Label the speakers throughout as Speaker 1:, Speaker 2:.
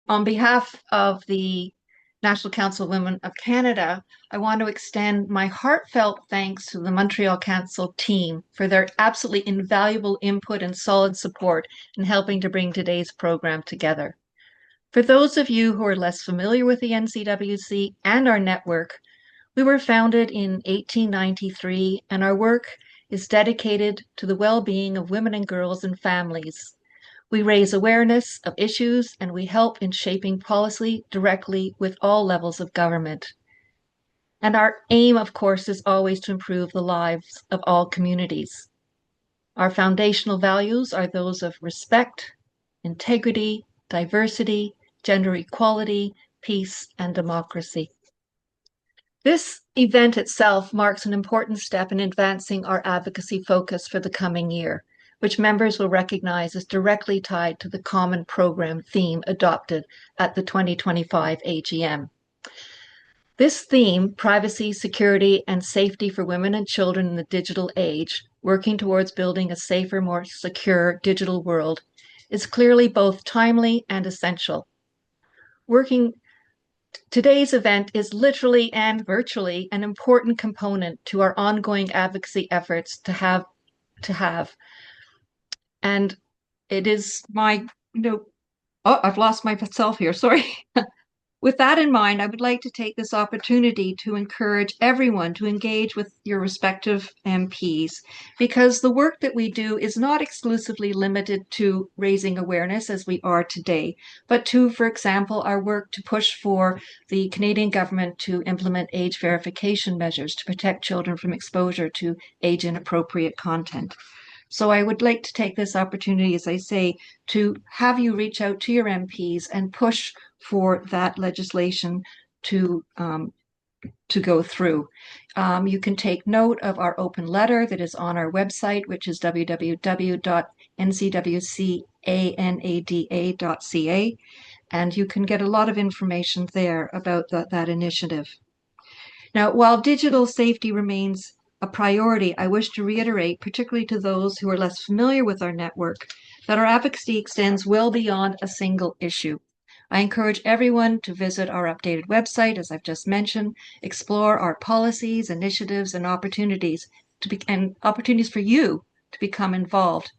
Speaker 1: On behalf of the National Council of Women of Canada, I want to extend my heartfelt thanks to the Montreal Council team for their absolutely invaluable input and solid support in helping to bring today's program together. For those of you who are less familiar with the NCWC and our network, we were founded in 1893, and our work is dedicated to the well-being of women and girls and families. We raise awareness of issues, and we help in shaping policy directly with all levels of government. And our aim, of course, is always to improve the lives of all communities. Our foundational values are those of respect, integrity, diversity, gender equality, peace, and democracy. This event itself marks an important step in advancing our advocacy focus for the coming year, which members will recognize as directly tied to the common program theme adopted at the 2025 AGM. This theme, privacy, security, and safety for women and children in the digital age, working towards building a safer, more secure digital world, is clearly both timely and essential. Today's event is literally and virtually an important component to our ongoing advocacy efforts to have. And it is I've lost myself here, sorry. With that in mind, I would like to take this opportunity to encourage everyone to engage with your respective MPs, because the work that we do is not exclusively limited to raising awareness as we are today, but to, for example, our work to push for the Canadian government to implement age verification measures to protect children from exposure to age-inappropriate content. So I would like to take this opportunity, as I say, to have you reach out to your MPs and push for that legislation to go through. You can take note of our open letter that is on our website, which is www.ncwcanada.ca, and you can get a lot of information there about that initiative. Now, while digital safety remains a priority, I wish to reiterate, particularly to those who are less familiar with our network, that our advocacy extends well beyond a single issue. I encourage everyone to visit our updated website, as I've just mentioned, explore our policies, initiatives, and opportunities for you to become involved.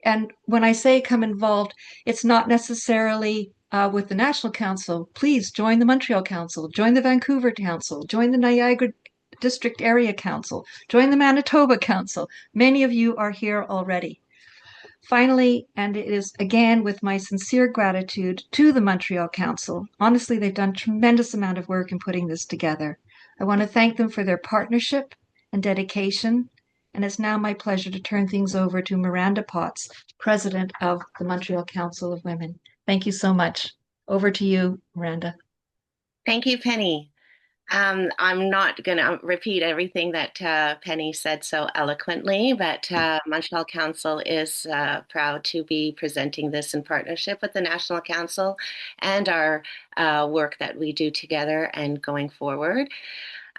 Speaker 1: And when I say come involved, it's not necessarily with the National Council. Please join the Montreal Council, join the Vancouver Council, join the Niagara District Area Council, join the Manitoba Council. Many of you are here already. Finally, and it is again with my sincere gratitude to the Montreal Council. Honestly, they've done a tremendous amount of work in putting this together. I want to thank them for their partnership and dedication. And it's now my pleasure to turn things over to Miranda Potts, President of the Montreal Council of Women. Thank you so much. Over to you, Miranda.
Speaker 2: Thank you, Penny. I'm not going to repeat everything that Penny said so eloquently, but Montreal Council is proud to be presenting this in partnership with the National Council and our work that we do together and going forward.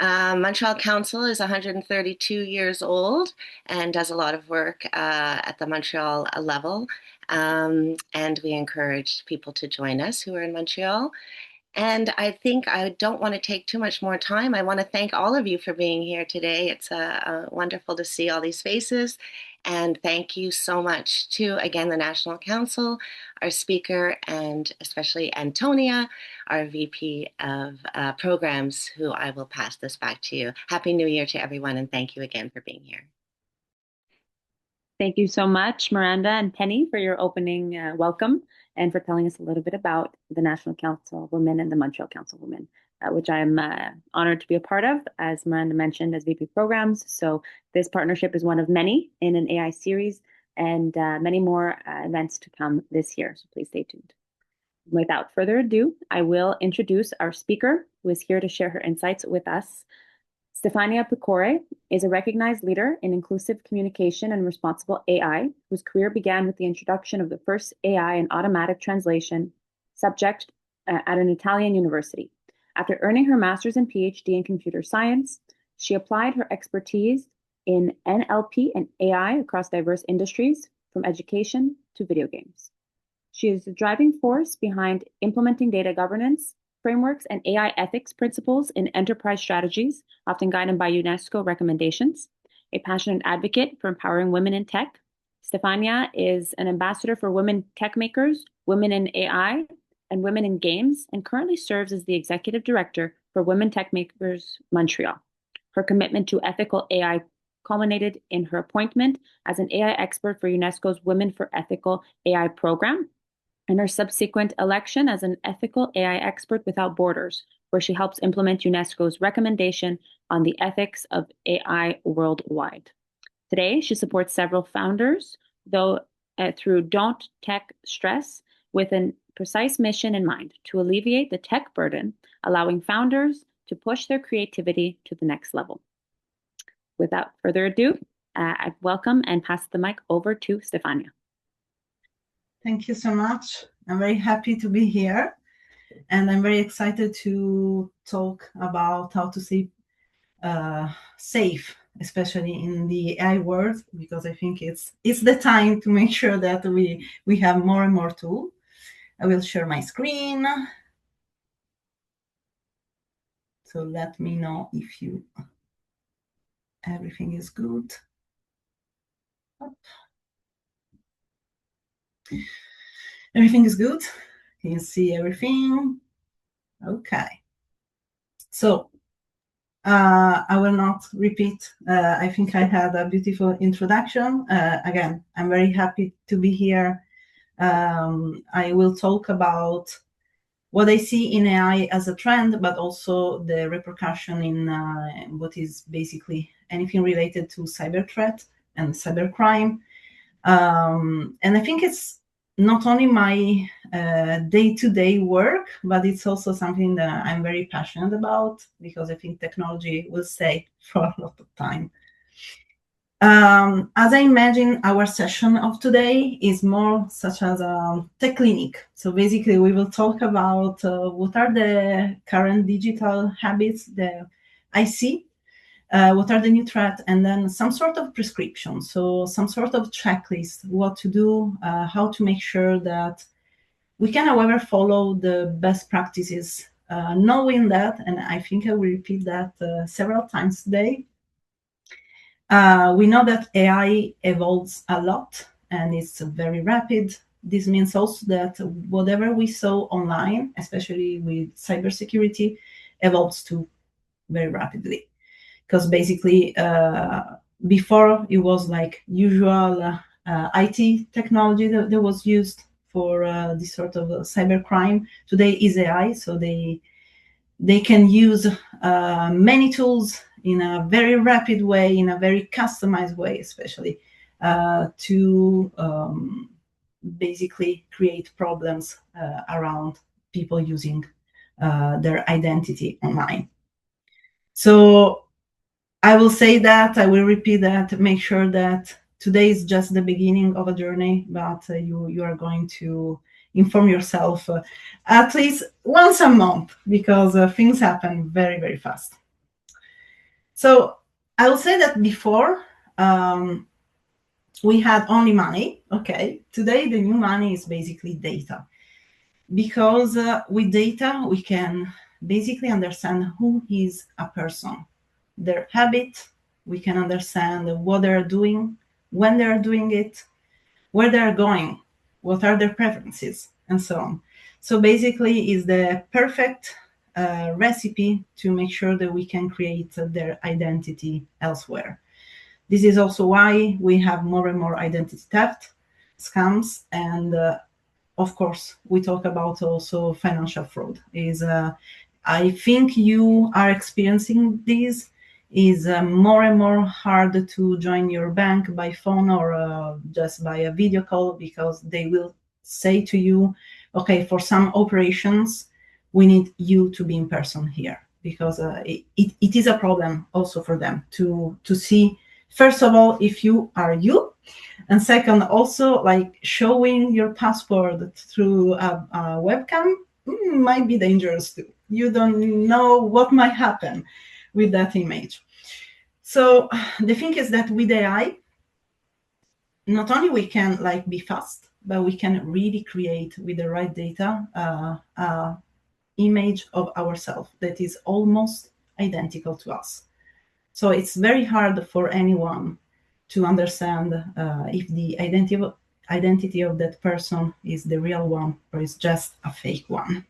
Speaker 2: Montreal Council is 132 years old and does a lot of work at the Montreal level, and we encourage people to join us who are in Montreal. And I think I don't want to take too much more time. I want to thank all of you for being here today. It's wonderful to see all these faces. And thank you so much to, again, the National Council, our speaker, and especially Antonia, our VP of Programs, who I will pass this back to you. Happy New Year to everyone, and thank you again for being here.
Speaker 3: Thank you so much, Miranda and Penny, for your opening welcome and for telling us a little bit about the National Council of Women and the Montreal Council of Women, which I'm honored to be a part of, as Miranda mentioned, as VP Programs. So this partnership is one of many in an AI series, and many more events to come this year. So please stay tuned. Without further ado, I will introduce our speaker, who is here to share her insights with us. Stefania Picore is a recognized leader in inclusive communication and responsible AI, whose career began with the introduction of the first AI and automatic translation subject at an Italian university. After earning her master's and PhD in computer science, she applied her expertise in NLP and AI across diverse industries, from education to video games. She is the driving force behind implementing data governance frameworks and AI ethics principles in enterprise strategies, often guided by UNESCO recommendations. A passionate advocate for empowering women in tech, Stefania is an ambassador for women tech makers, women in AI, and women in games, and currently serves as the executive director for Women Tech Makers Montreal. Her commitment to ethical AI culminated in her appointment as an AI expert for UNESCO's Women for Ethical AI program, and her subsequent election as an ethical AI expert without borders, where she helps implement UNESCO's recommendation on the ethics of AI worldwide. Today, she supports several founders, through Don't Tech Stress, with a precise mission in mind to alleviate the tech burden, allowing founders to push their creativity to the next level. Without further ado, I welcome and pass the mic over to Stefania.
Speaker 4: Thank you so much. I'm very happy to be here, and I'm very excited to talk about how to stay safe, especially in the AI world, because I think it's the time to make sure that we have more and more tools. I will share my screen. So let me know if everything is good. Everything is good. Can you see everything? Okay. So I will not repeat. I think I had a beautiful introduction. Again, I'm very happy to be here. I will talk about what I see in AI as a trend, but also the repercussion in what is basically anything related to cyber threat and cybercrime. And I think it's not only my day-to-day work, but it's also something that I'm very passionate about, because I think technology will stay for a lot of time. As I imagine, our session of today is more such as a tech clinic. So basically, we will talk about what are the current digital habits that I see, what are the new threats, and then some sort of prescription. So some sort of checklist, what to do, how to make sure that we can, however, follow the best practices, knowing that, and I think I will repeat that several times today, we know that AI evolves a lot and it's very rapid. This means also that whatever we saw online, especially with cybersecurity, evolves too very rapidly. Because basically, before it was like usual IT technology that was used for this sort of cybercrime. Today is AI, so they can use many tools in a very rapid way, in a very customized way, especially to basically create problems around people using their identity online. So I will say that, I will repeat that, make sure that today is just the beginning of a journey, but you are going to inform yourself at least once a month, because things happen very, very fast. So I will say that before we had only money. Okay, today the new money is basically data, because with data we can basically understand who is a person, their habit, we can understand what they're doing, when they're doing it, where they're going, what are their preferences, and so on. So basically is the perfect recipe to make sure that we can create their identity elsewhere. This is also why we have more and more identity theft, scams, and of course, we talk about also financial fraud. I think you are experiencing this. Is more and more hard to join your bank by phone or just by a video call, because they will say to you, okay, for some operations, we need you to be in person here, because it is a problem also for them to see, first of all, if you are you, and second, also like showing your passport through a webcam might be dangerous too. You don't know what might happen with that image. So the thing is that with AI, not only we can like be fast, but we can really create with the right data image of ourselves that is almost identical to us. So it's very hard for anyone to understand if the identity of that person is the real one or is just a fake one.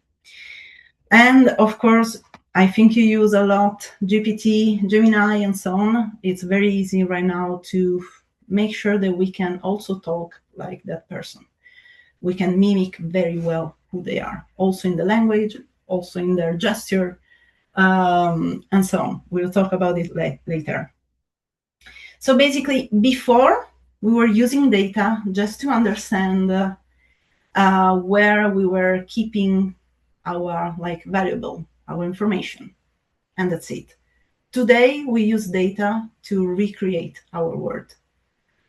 Speaker 4: And of course, I think you use a lot GPT, Gemini, and so on. It's very easy right now to make sure that we can also talk like that person. We can mimic very well who they are, also in the language, also in their gesture, and so on. We'll talk about it later. So basically, before we were using data just to understand where we were keeping our our information, and that's it. Today, we use data to recreate our world.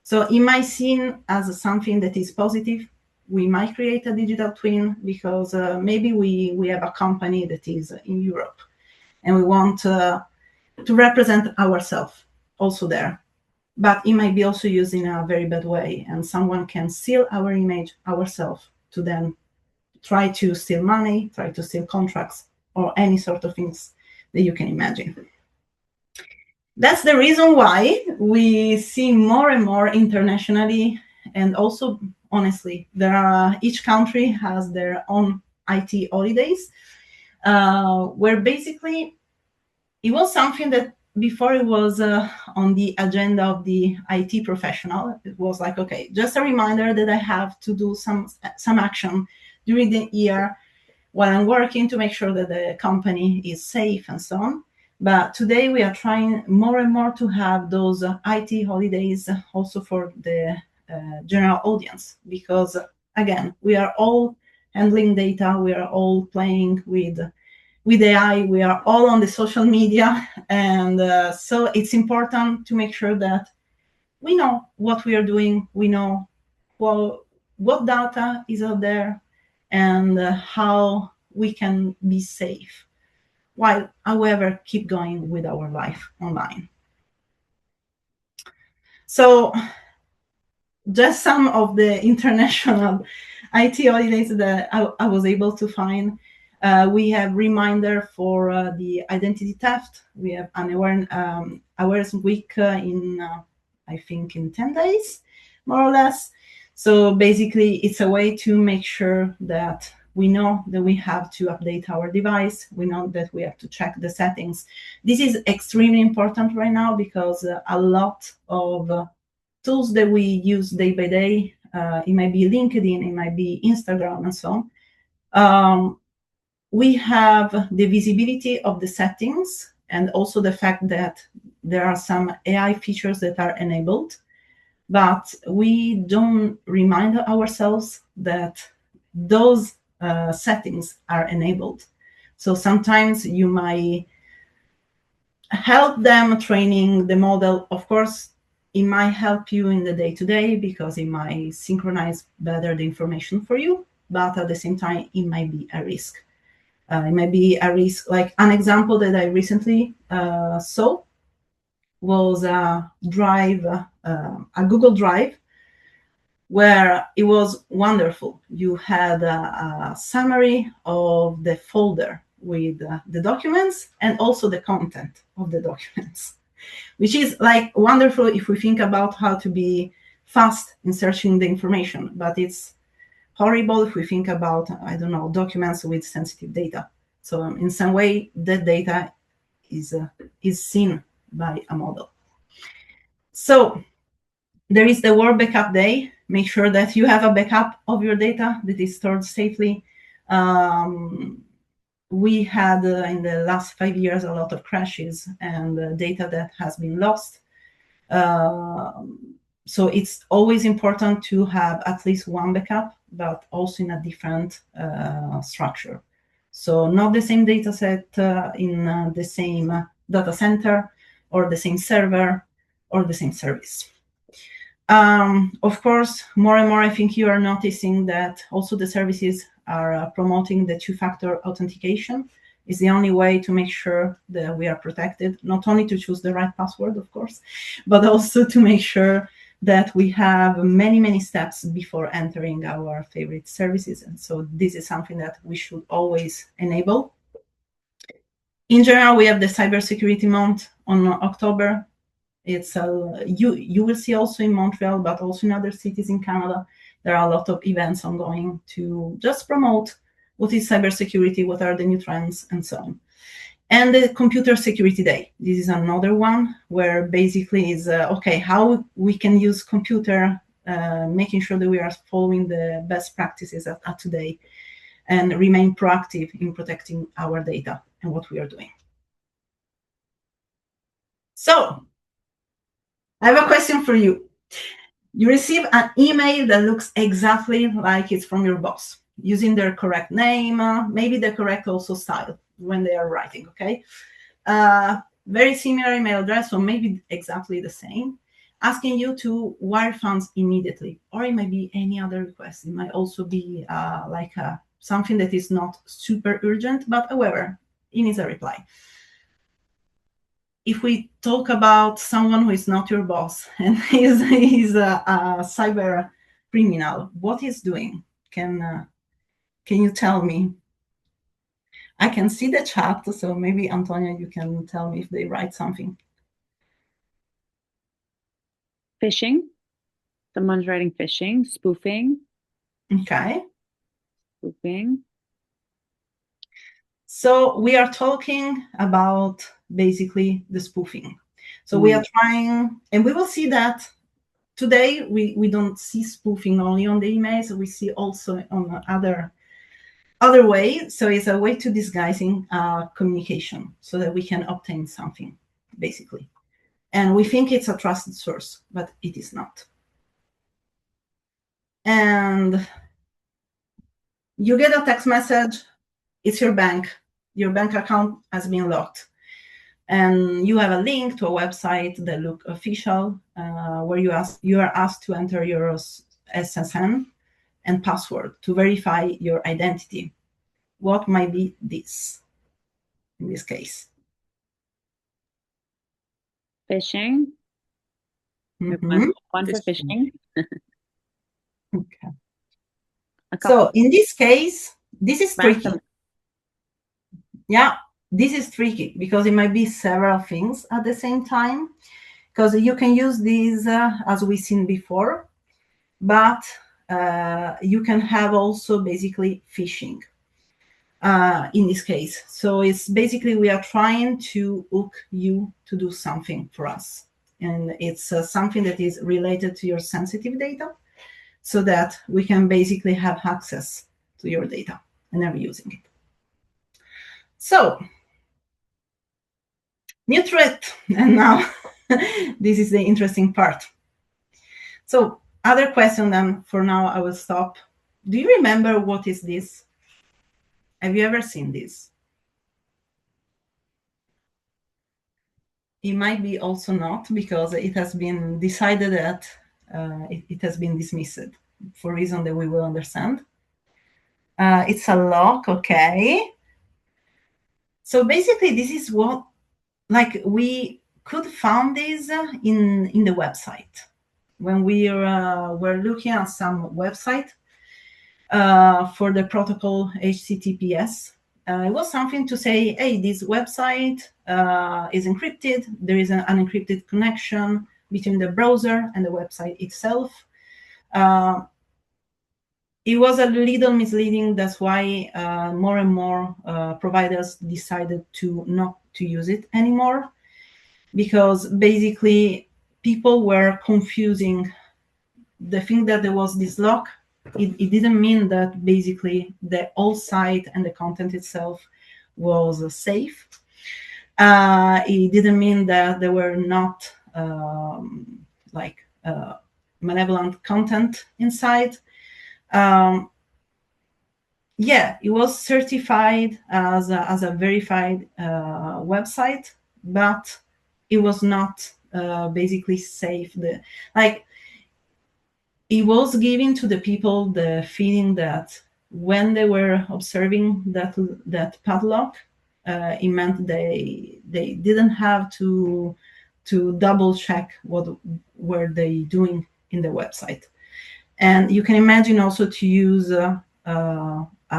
Speaker 4: So it might seem as something that is positive. We might create a digital twin because maybe we have a company that is in Europe and we want to represent ourselves also there. But it might be also used in a very bad way, and someone can steal our image, ourselves, to then try to steal money, try to steal contracts, or any sort of things that you can imagine. That's the reason why we see more and more internationally, and also, honestly, each country has their own IT holidays, where basically it was something that before it was on the agenda of the IT professional. It was like, okay, just a reminder that I have to do some action during the year while I'm working to make sure that the company is safe and so on. But today we are trying more and more to have those IT holidays also for the general audience, because again, we are all handling data, we are all playing with AI, we are all on the social media, and so it's important to make sure that we know what we are doing, we know what data is out there, and how we can be safe, while, however, keep going with our life online. So just some of the international IT holidays that I was able to find. We have reminder for the identity theft. We have an awareness week I think in 10 days, more or less. So basically, it's a way to make sure that we know that we have to update our device. We know that we have to check the settings. This is extremely important right now because a lot of tools that we use day by day, it might be LinkedIn, it might be Instagram, and so on. We have the visibility of the settings and also the fact that there are some AI features that are enabled, but we don't remind ourselves that those settings are enabled. So sometimes you might help them training the model. Of course, it might help you in the day-to-day because it might synchronize better the information for you, but at the same time, it might be a risk. It might be a risk. Like an example that I recently saw was a Google Drive, where it was wonderful. You had a summary of the folder with the documents and also the content of the documents, which is like wonderful if we think about how to be fast in searching the information, but it's horrible if we think about, I don't know, documents with sensitive data. So in some way, that data is seen by a model. So there is the World Backup Day. Make sure that you have a backup of your data that is stored safely. We had in the last 5 years a lot of crashes and data that has been lost. So it's always important to have at least one backup, but also in a different structure. So not the same data set in the same data center or the same server or the same service. Of course, more and more, I think you are noticing that also the services are promoting the two-factor authentication. Is the only way to make sure that we are protected, not only to choose the right password, of course, but also to make sure that we have many steps before entering our favorite services. And so this is something that we should always enable. In general, we have the Cybersecurity Month on October. It's you will see also in Montreal, but also in other cities in Canada, there are a lot of events ongoing to just promote what is cybersecurity, what are the new trends, and so on. And the Computer Security Day. This is another one where basically is, okay, how we can use computer, making sure that we are following the best practices at today and remain proactive in protecting our data and what we are doing. So, I have a question for you. You receive an email that looks exactly like it's from your boss, using their correct name, maybe the correct also style when they are writing, okay? Very similar email address, or maybe exactly the same, asking you to wire funds immediately, or it might be any other request. It might also be something that is not super urgent, but however, it needs a reply. If we talk about someone who is not your boss and is a cyber criminal, what he's doing? Can you tell me? I can see the chat, so maybe Antonia, you can tell me if they write something.
Speaker 3: Phishing. Someone's writing phishing, spoofing.
Speaker 4: Okay.
Speaker 3: Spoofing.
Speaker 4: So we are talking about basically the spoofing. So we are trying, and we will see that today we don't see spoofing only on the emails, we see also on other way. So it's a way to disguising communication so that we can obtain something, basically. And we think it's a trusted source, but it is not. And you get a text message, it's your bank account has been locked. And you have a link to a website that look official, where you are asked to enter your SSN and password to verify your identity. What might be this in this case?
Speaker 3: Phishing.
Speaker 4: Mm-hmm.
Speaker 3: One for phishing.
Speaker 4: Okay. So in this case, this is tricky. Yeah, this is tricky because it might be several things at the same time, because you can use these as we've seen before, but you can have also basically phishing in this case. So it's basically we are trying to hook you to do something for us. And it's something that is related to your sensitive data so that we can basically have access to your data and never using it. So, new threat. And now this is the interesting part. So, other question then, for now I will stop. Do you remember what is this? Have you ever seen this? It might be also not, because it has been decided that it has been dismissed for reason that we will understand. It's a lock, okay. So basically this is what, like, we could find this in the website. When we were looking at some website for the protocol HTTPS, it was something to say, hey, this website is encrypted. There is an unencrypted connection between the browser and the website itself. It was a little misleading. That's why more and more providers decided to not to use it anymore, because basically people were confusing the thing that there was this lock. It didn't mean that basically the whole site and the content itself was safe. It didn't mean that there were not malevolent content inside. Yeah, it was certified as a verified website, but it was not basically safe. It was giving to the people the feeling that when they were observing that padlock, it meant they didn't have to to double check what were they doing in the website. And you can imagine also to use a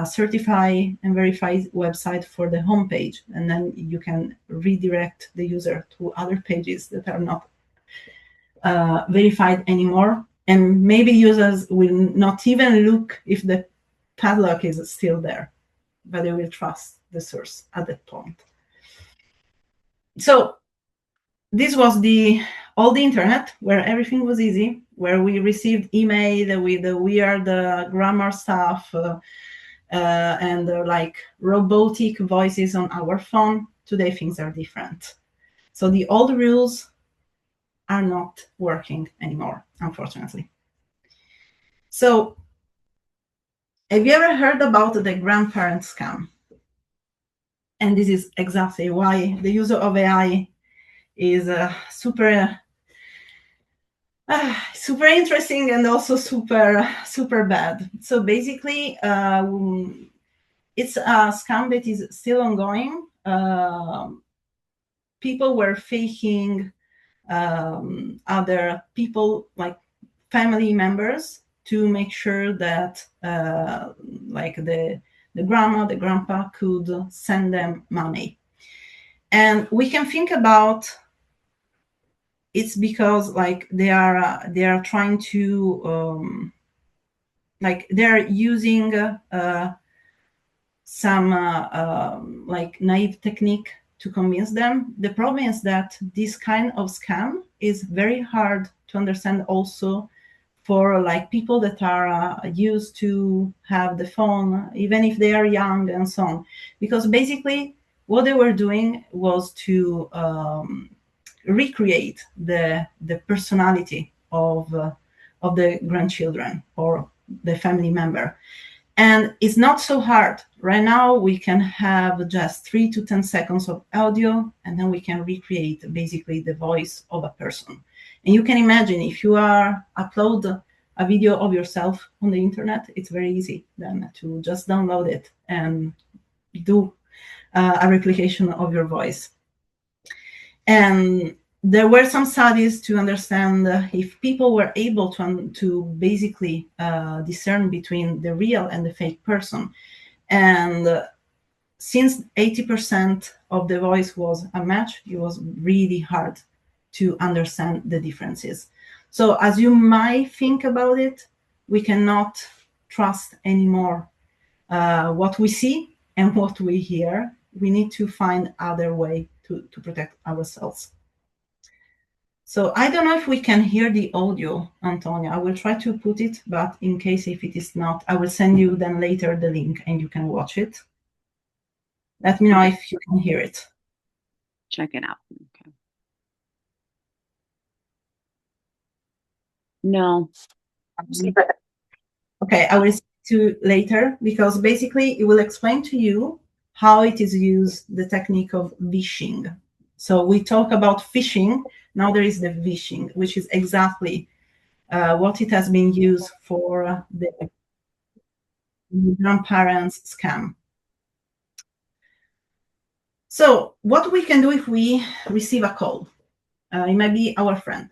Speaker 4: certify and verify website for the homepage, and then you can redirect the user to other pages that are not verified anymore. And maybe users will not even look if the padlock is still there, but they will trust the source at that point. So this was all the internet, where everything was easy, where we received email with the weird grammar stuff and like robotic voices on our phone. Today things are different. So the old rules are not working anymore, unfortunately. So have you ever heard about the grandparent scam? And this is exactly why the use of AI is super interesting and also super bad. So basically, it's a scam that is still ongoing. People were faking other people, like family members, to make sure that like the grandma, the grandpa could send them money. And we can think about it's because like they are trying to like they're using some like naive technique to convince them. The problem is that this kind of scam is very hard to understand also for like people that are used to have the phone, even if they are young and so on, because basically what they were doing was to recreate the personality of the grandchildren or the family member. And it's not so hard. Right now, we can have just 3 to 10 seconds of audio, and then we can recreate basically the voice of a person. And you can imagine if you upload a video of yourself on the internet, it's very easy then to just download it and do a replication of your voice. And there were some studies to understand if people were able to basically discern between the real and the fake person. And since 80% of the voice was a match, it was really hard to understand the differences. So as you might think about it, we cannot trust anymore what we see and what we hear. We need to find other way to protect ourselves. So I don't know if we can hear the audio, Antonia. I will try to put it, but in case if it is not, I will send you then later the link and you can watch it. Let me know if you can hear it.
Speaker 3: Check it out. Okay. No.
Speaker 4: Okay, I will see you later because basically it will explain to you how it is used, the technique of vishing. So we talk about phishing. Now there is the vishing, which is exactly what it has been used for the grandparents scam. So what we can do if we receive a call, it might be our friend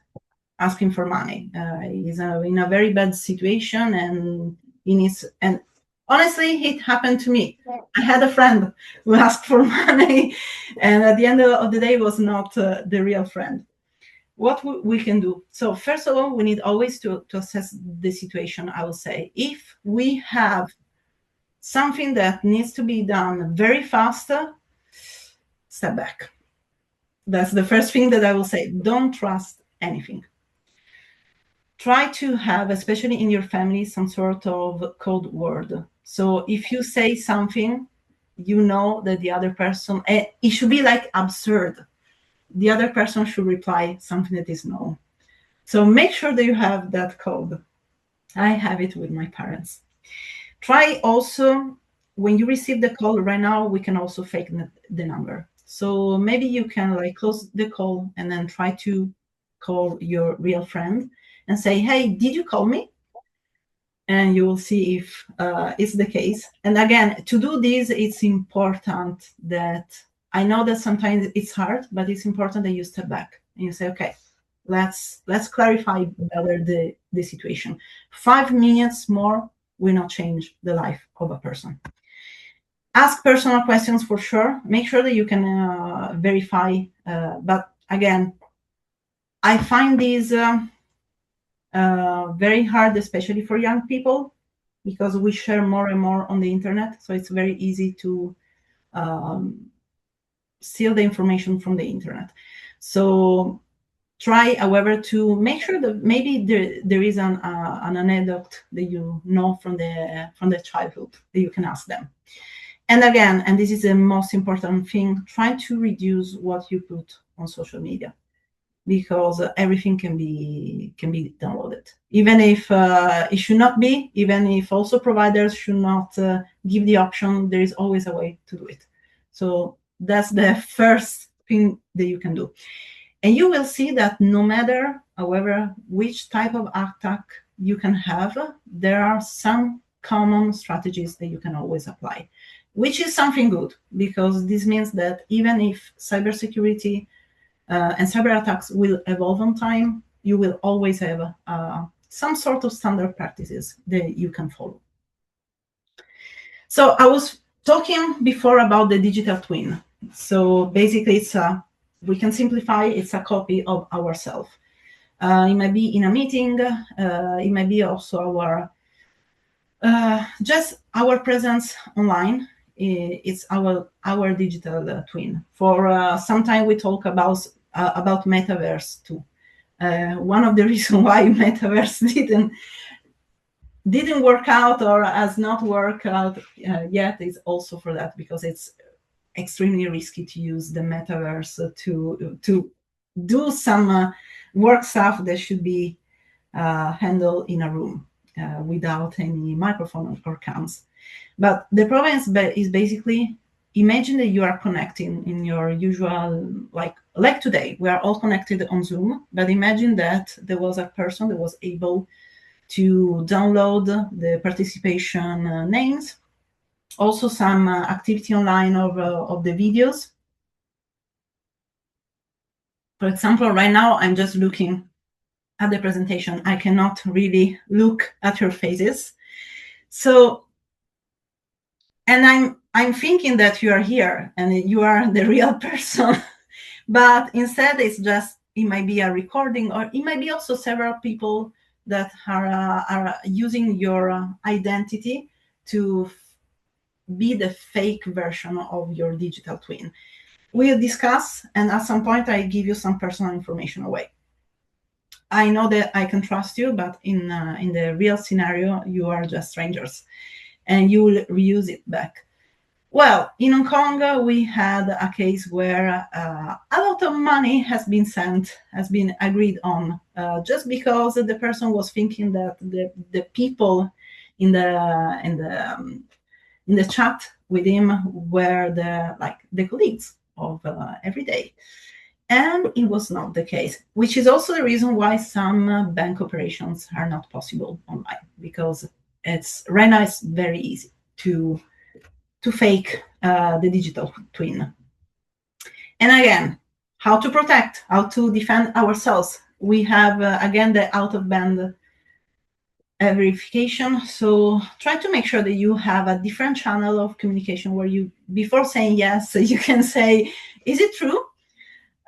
Speaker 4: asking for money. He's in a very bad situation and honestly, it happened to me. I had a friend who asked for money and at the end of the day was not the real friend. What we can do? So first of all, we need always to assess the situation, I will say. If we have something that needs to be done very fast, step back. That's the first thing that I will say. Don't trust anything. Try to have, especially in your family, some sort of code word. So if you say something, you know that the other person, it should be like absurd. The other person should reply something that is known. So make sure that you have that code. I have it with my parents. Try also, when you receive the call, right now, we can also fake the number. So maybe you can like close the call and then try to call your real friend and say, hey, did you call me? And you will see if it's the case. And again, to do this, it's important that I know that sometimes it's hard, but it's important that you step back and you say, okay, let's clarify better the situation. 5 minutes more will not change the life of a person. Ask personal questions for sure. Make sure that you can verify. But again, I find these very hard, especially for young people, because we share more and more on the internet. So it's very easy to steal the information from the internet. So try, however, to make sure that maybe there is an anecdote that you know from the childhood that you can ask them. And again, and this is the most important thing, try to reduce what you put on social media, because everything can be downloaded. Even if it should not be, even if also providers should not give the option, there is always a way to do it. So that's the first thing that you can do. And you will see that no matter, however, which type of attack you can have, there are some common strategies that you can always apply, which is something good, because this means that even if cybersecurity and cyber attacks will evolve on time, you will always have some sort of standard practices that you can follow. So I was talking before about the digital twin. So basically, we can simplify, it's a copy of ourselves. It might be in a meeting, it might be also just our presence online. It's our digital twin. For some time we talk about metaverse too. One of the reasons why metaverse didn't work out or has not worked out yet is also for that, because it's extremely risky to use the metaverse to do some work stuff that should be handled in a room without any microphone or cams. But the problem is basically, imagine that you are connecting in your usual, like today, we are all connected on Zoom, but imagine that there was a person that was able to download the participation names, also some activity online of the videos. For example, right now, I'm just looking at the presentation. I cannot really look at your faces. So, and I'm thinking that you are here and you are the real person, but instead it's just, it might be a recording, or it might be also several people that are using your identity to be the fake version of your digital twin. We'll discuss, and at some point I give you some personal information away. I know that I can trust you, but in the real scenario, you are just strangers, and you will reuse it back. Well, in Hong Kong, we had a case where a lot of money has been agreed on, just because the person was thinking that the people in the chat with him were the colleagues of every day. And it was not the case, which is also the reason why some bank operations are not possible online, because right now it's very easy to fake the digital twin. And again, how to protect, how to defend ourselves. We have, again, the out-of-band verification. So try to make sure that you have a different channel of communication where you, before saying yes, you can say, is it true?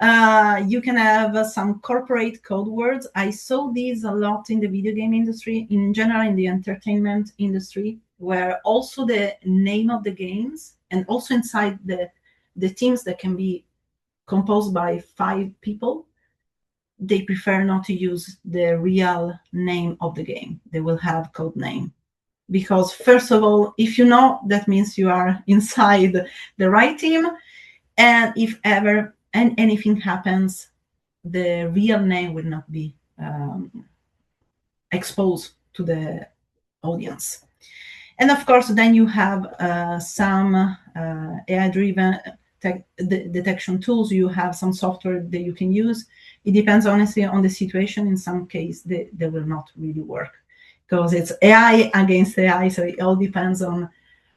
Speaker 4: You can have some corporate code words. I saw these a lot in the video game industry, in general in the entertainment industry, where also the name of the games, and also inside the teams that can be composed by 5 people, they prefer not to use the real name of the game. They will have code name. Because first of all, if you know, that means you are inside the right team. And if ever anything happens, the real name will not be exposed to the audience. And of course, then you have some AI-driven detection tools. You have some software that you can use. It depends honestly on the situation. In some cases, they will not really work, because it's AI against AI. So it all depends on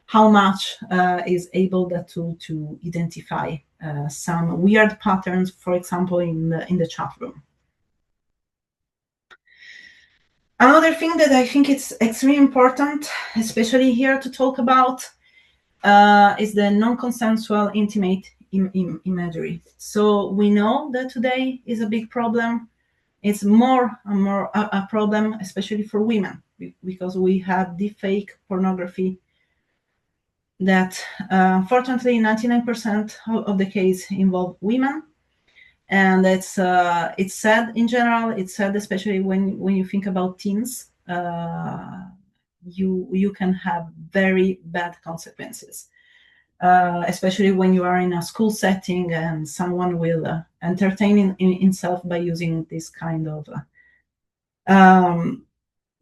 Speaker 4: how much is able that tool to identify some weird patterns, for example, in the chat room. Another thing that I think it's extremely important, especially here to talk about, is the non-consensual intimate imagery. So we know that today is a big problem. It's more and more a problem, especially for women, because we have deepfake pornography that, unfortunately, 99% of the case involve women. And it's sad in general. It's sad, especially when you think about teens. You can have very bad consequences, especially when you are in a school setting and someone will entertain himself by using this kind of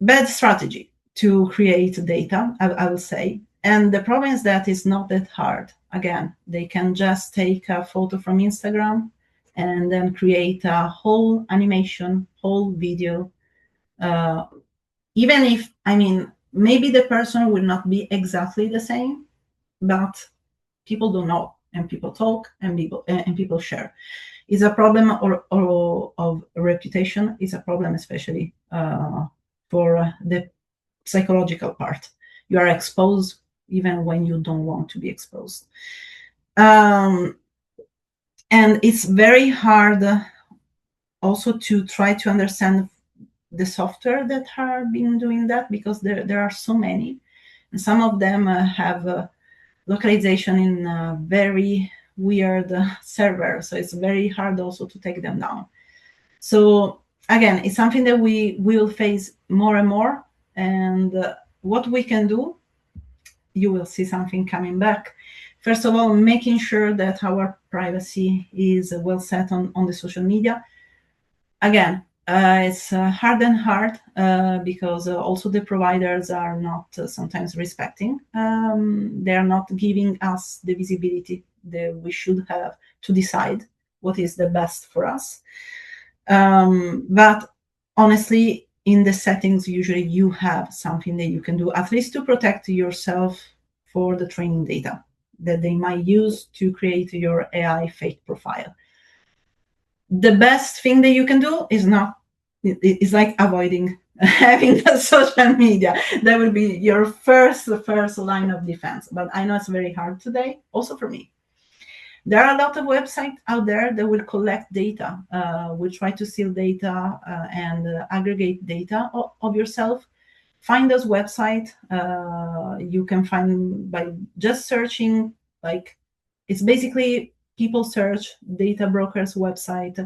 Speaker 4: bad strategy to create data, I will say. And the problem is that it's not that hard. Again, they can just take a photo from Instagram and then create a whole animation, whole video. Even if, I mean, maybe the person will not be exactly the same, but people don't know, and people talk, and people share. It's a problem of reputation. It's a problem, especially for the psychological part. You are exposed even when you don't want to be exposed. And it's very hard also to try to understand the software that are being doing that, because there are so many, and some of them have localization in a very weird server, so it's very hard also to take them down. So again, it's something that we will face more and more, and what we can do, you will see something coming back. First of all, making sure that our privacy is well set on the social media. Again, it's hard because also the providers are not sometimes respecting. They are not giving us the visibility that we should have to decide what is the best for us. But honestly, in the settings, usually you have something that you can do, at least to protect yourself for the training data that they might use to create your AI fake profile. The best thing that you can do is like avoiding having the social media. That will be your first line of defense. But I know it's very hard today, also for me. There are a lot of websites out there that will collect data, will try to steal data and aggregate data of yourself. Find those websites. You can find by just searching, like, it's basically people search data brokers website.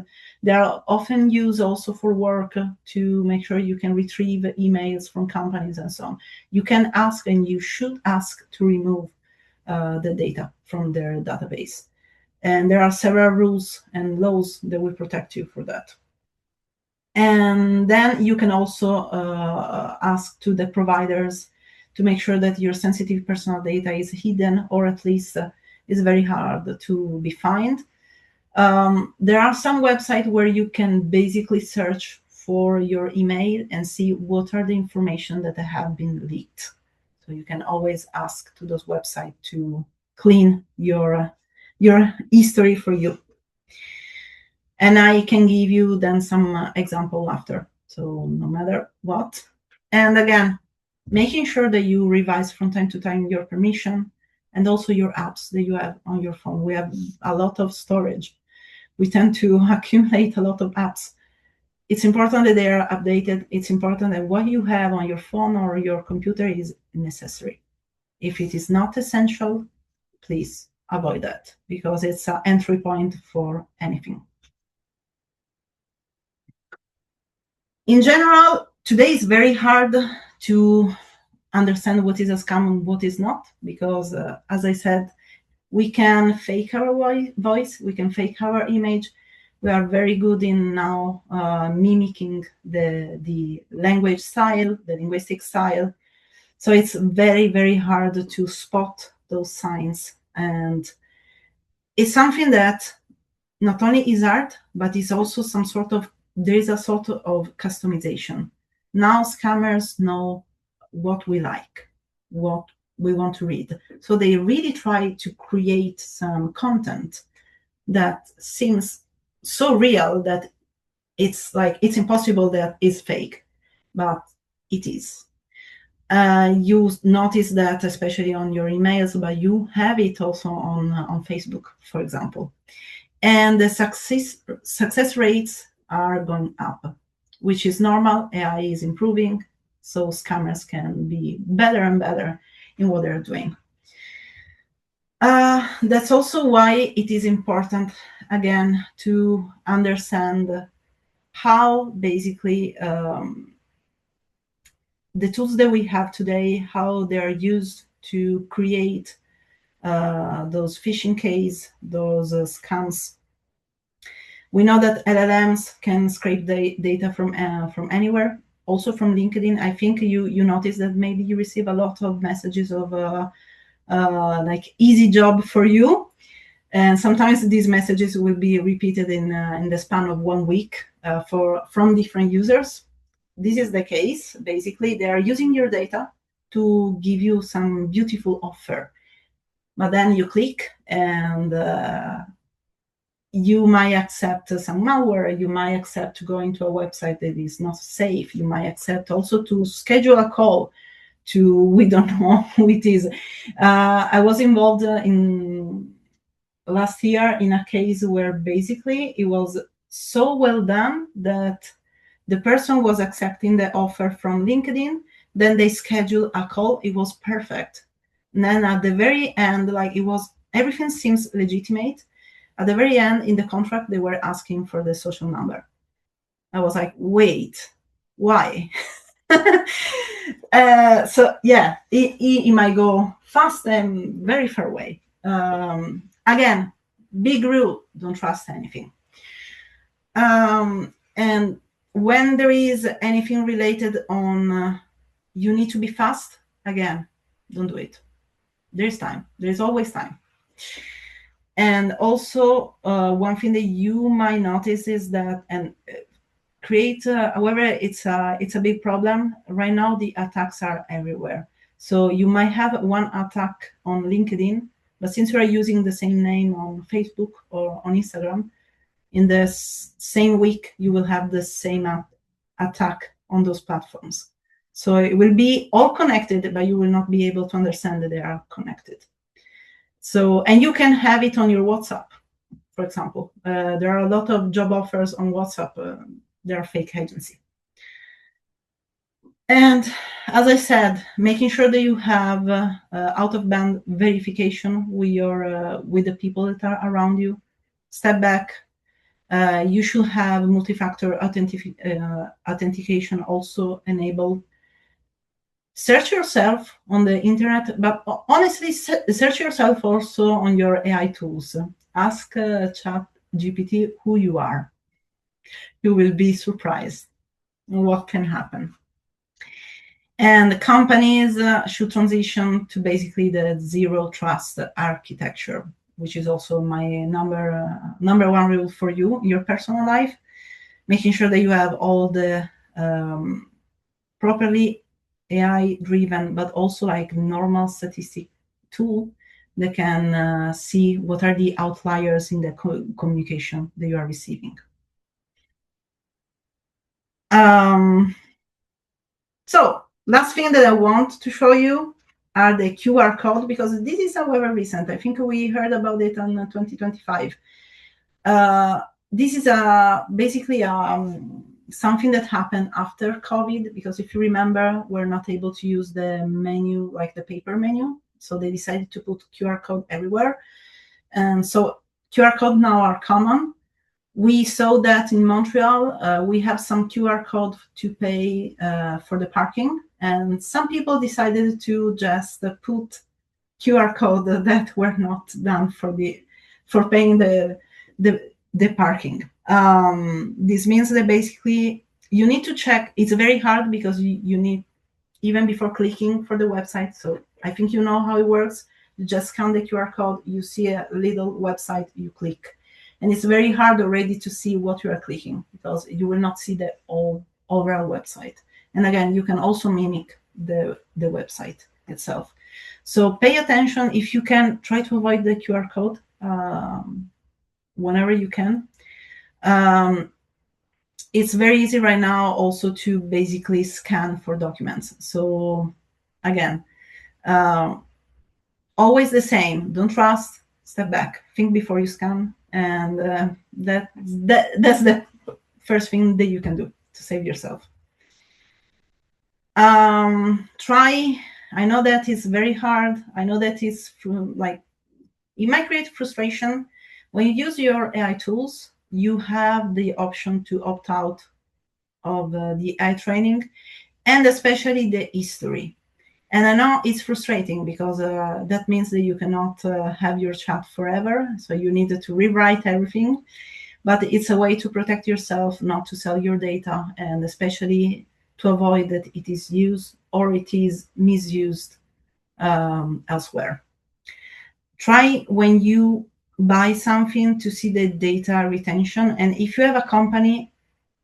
Speaker 4: They are often used also for work to make sure you can retrieve emails from companies and so on. You can ask, and you should ask, to remove the data from their database. And there are several rules and laws that will protect you for that. And then you can also ask to the providers to make sure that your sensitive personal data is hidden, or at least is very hard to be found. There are some websites where you can basically search for your email and see what are the information that have been leaked. So you can always ask to those websites to clean your history for you. And I can give you then some example after. So no matter what. And again, making sure that you revise from time to time your permission and also your apps that you have on your phone. We have a lot of storage. We tend to accumulate a lot of apps. It's important that they are updated. It's important that what you have on your phone or your computer is necessary. If it is not essential, please avoid that, because it's an entry point for anything. In general, today is very hard to understand what is a scam and what is not, because as I said, we can fake our voice, we can fake our image. We are very good in now mimicking the language style, the linguistic style. So it's very, very hard to spot those signs. And it's something that not only is art, but it's also there is a sort of customization. Now scammers know what we like, what we want to read. So they really try to create some content that seems so real that it's like it's impossible that it's fake, but it is. You notice that especially on your emails, but you have it also on Facebook, for example. And the success rates are going up, which is normal. AI is improving, so scammers can be better and better in what they're doing. That's also why it is important, again, to understand how basically the tools that we have today, how they are used to create those phishing case, those scams. We know that LLMs can scrape data from anywhere, also from LinkedIn. I think you notice that maybe you receive a lot of messages of like easy job for you, and sometimes these messages will be repeated in the span of 1 week from different users. This is the case. Basically, they are using your data to give you some beautiful offer, but then you click and you might accept some malware, you might accept going to a website that is not safe, you might accept also to schedule a call to, we don't know who it is. I was involved in last year in a case where basically it was so well done that the person was accepting the offer from LinkedIn, then they scheduled a call, it was perfect. And then at the very end, like it was, everything seems legitimate. At the very end, in the contract, they were asking for the social number. I was like, wait, why? So yeah, it might go fast and very far away. Again, big rule, don't trust anything. And when there is anything related on you need to be fast, again, don't do it. There's time. There's always time. And also, one thing that you might notice is that, and however, it's a big problem right now. The attacks are everywhere. So you might have one attack on LinkedIn, but since you are using the same name on Facebook or on Instagram, in the same week you will have the same attack on those platforms. So it will be all connected, but you will not be able to understand that they are connected. So, and you can have it on your WhatsApp, for example. There are a lot of job offers on WhatsApp. They are fake agency. And as I said, making sure that you have out-of-band verification with the people that are around you. Step back. You should have multi-factor authentication also enabled. Search yourself on the internet, but honestly, search yourself also on your AI tools. Ask ChatGPT who you are. You will be surprised what can happen. And companies should transition to basically the zero trust architecture, which is also my number one rule for you in your personal life. Making sure that you have all the properly AI-driven, but also like normal statistic tool that can see what are the outliers in the communication that you are receiving. So last thing that I want to show you are the QR code, because this is however recent. I think we heard about it in 2025. This is basically something that happened after COVID, because if you remember, we're not able to use the menu, like the paper menu. So they decided to put QR code everywhere. And so QR code now are common. We saw that in Montreal, we have some QR code to pay for the parking. And some people decided to just put QR code that were not done for paying the parking. This means that basically you need to check. It's very hard because you need, even before clicking for the website. So I think you know how it works. You just scan the QR code, you see a little website, you click. And it's very hard already to see what you are clicking, because you will not see the overall website. And again, you can also mimic the website itself. So pay attention. If you can, try to avoid the QR code. whenever you can. It's very easy right now also to basically scan for documents. So again, always the same. Don't trust. Step back. Think before you scan, and that's the first thing that you can do to save yourself. Try. I know that is very hard. I know that is like it might create frustration. When you use your AI tools, you have the option to opt out of the AI training, and especially the history. And I know it's frustrating because that means that you cannot have your chat forever. So you need to rewrite everything. But it's a way to protect yourself, not to sell your data, and especially to avoid that it is used or it is misused elsewhere. Try when you buy something to see the data retention. And if you have a company,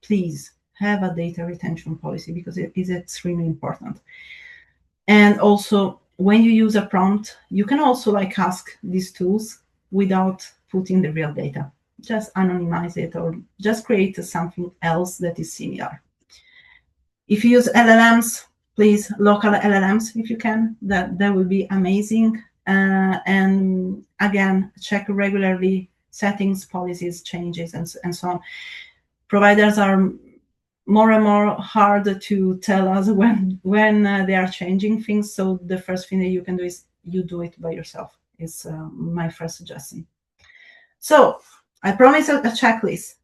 Speaker 4: please have a data retention policy because it is extremely important. And also, when you use a prompt, you can also ask these tools without putting the real data. Just anonymize it or just create something else that is similar. If you use LLMs, please local LLMs if you can. That would be amazing. And again, check regularly settings, policies, changes, and so on. Providers are more and more hard to tell us when they are changing things. So the first thing that you can do is you do it by yourself. Is my first suggestion. So I promise a checklist.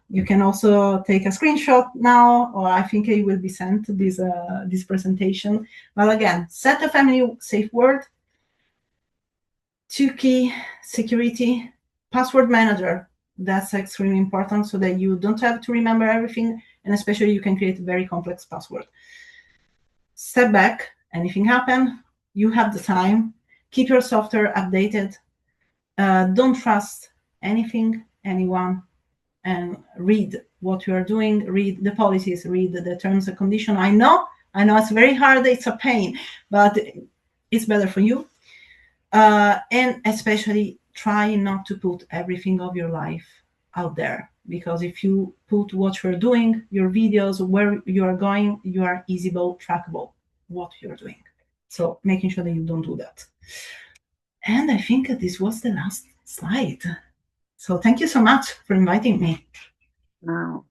Speaker 4: You can also take a screenshot now, or I think it will be sent to this presentation. But again, set a family safe word, 2-key security, password manager. That's extremely important so that you don't have to remember everything, and especially you can create a very complex password. Step back, anything happen, you have the time, keep your software updated, don't trust anything, anyone, and read what you are doing, read the policies, read the terms and conditions. I know it's very hard, it's a pain, but it's better for you. And especially try not to put everything of your life out there, because if you put what you're doing, your videos, where you are going, you are easily trackable what you're doing. So making sure that you don't do that. And I think this was the last slide. So thank you so much for inviting me.
Speaker 3: Wow,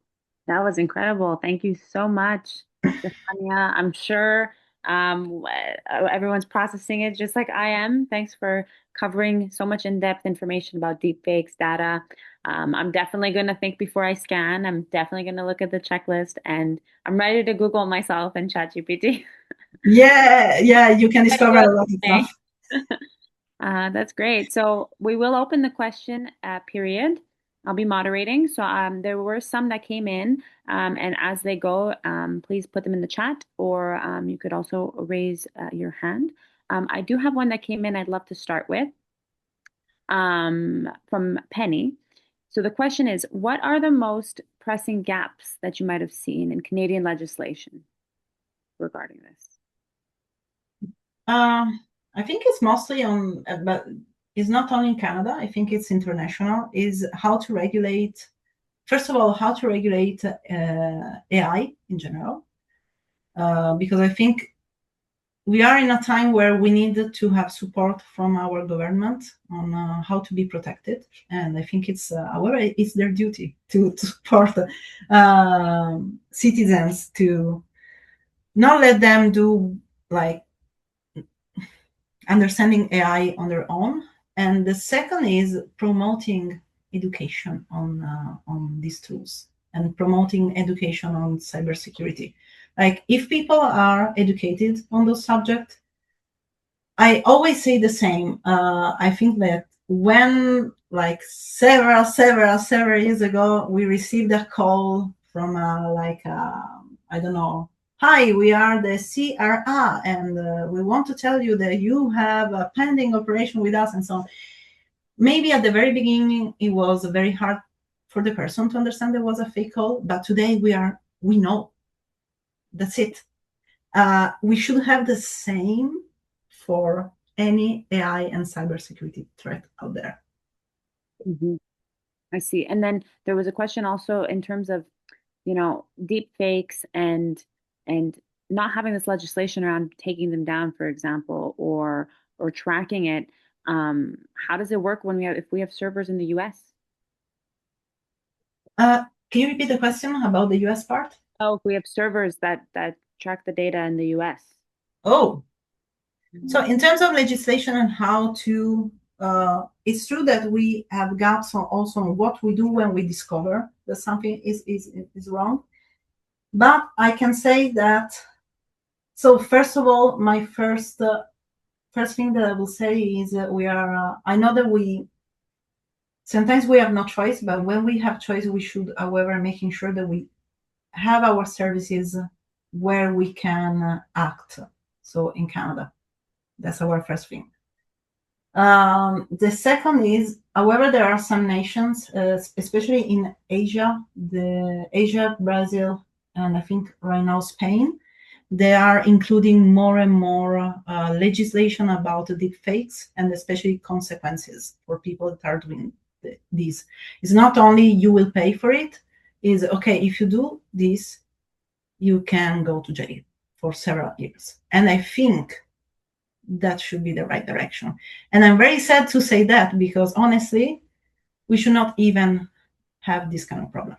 Speaker 3: that was incredible. Thank you so much, Stefania. I'm sure everyone's processing it just like I am. Thanks for covering so much in-depth information about deepfakes data. I'm definitely going to think before I scan. I'm definitely going to look at the checklist, and I'm ready to Google myself and ChatGPT.
Speaker 4: Yeah, you can discover a lot of stuff.
Speaker 3: That's great. So we will open the question period. I'll be moderating. So there were some that came in, and as they go, please put them in the chat, or you could also raise your hand. I do have one that came in I'd love to start with from Penny. So the question is, what are the most pressing gaps that you might have seen in Canadian legislation regarding this?
Speaker 4: I think it's mostly on, but it's not only in Canada. I think it's international, is how to regulate, first of all, how to regulate AI in general. Because I think we are in a time where we need to have support from our government on how to be protected. And I think it's their duty to support citizens, to not let them do understanding AI on their own. And the second is promoting education on these tools and promoting education on cybersecurity. If people are educated on those subjects, I always say the same. I think that when several years ago, we received a call from I don't know, hi, we are the CRA, and we want to tell you that you have a pending operation with us, and so on. Maybe at the very beginning, it was very hard for the person to understand there was a fake call, but today we know. That's it. We should have the same for any AI and cybersecurity threat out there.
Speaker 3: Mm-hmm. I see. And then there was a question also in terms of, deep fakes and not having this legislation around taking them down, for example, or tracking it. How does it work when if we have servers in the US?
Speaker 4: Can you repeat the question about the US part?
Speaker 3: Oh, if we have servers that track the data in the US.
Speaker 4: Oh, so in terms of legislation and how to, it's true that we have gaps also on what we do when we discover that something is wrong. But I can say that, so first of all, my first thing that I will say is that I know that sometimes we have no choice, but when we have choice, we should, however, making sure that we have our services where we can act. So in Canada, that's our first thing. The second is, however, there are some nations, especially in Asia, Brazil, and I think right now Spain, they are including more and more legislation about deep fakes and especially consequences for people that are doing this. It's not only you will pay for it, is okay, if you do this, you can go to jail for several years. And I think that should be the right direction. And I'm very sad to say that, because honestly, we should not even have this kind of problem.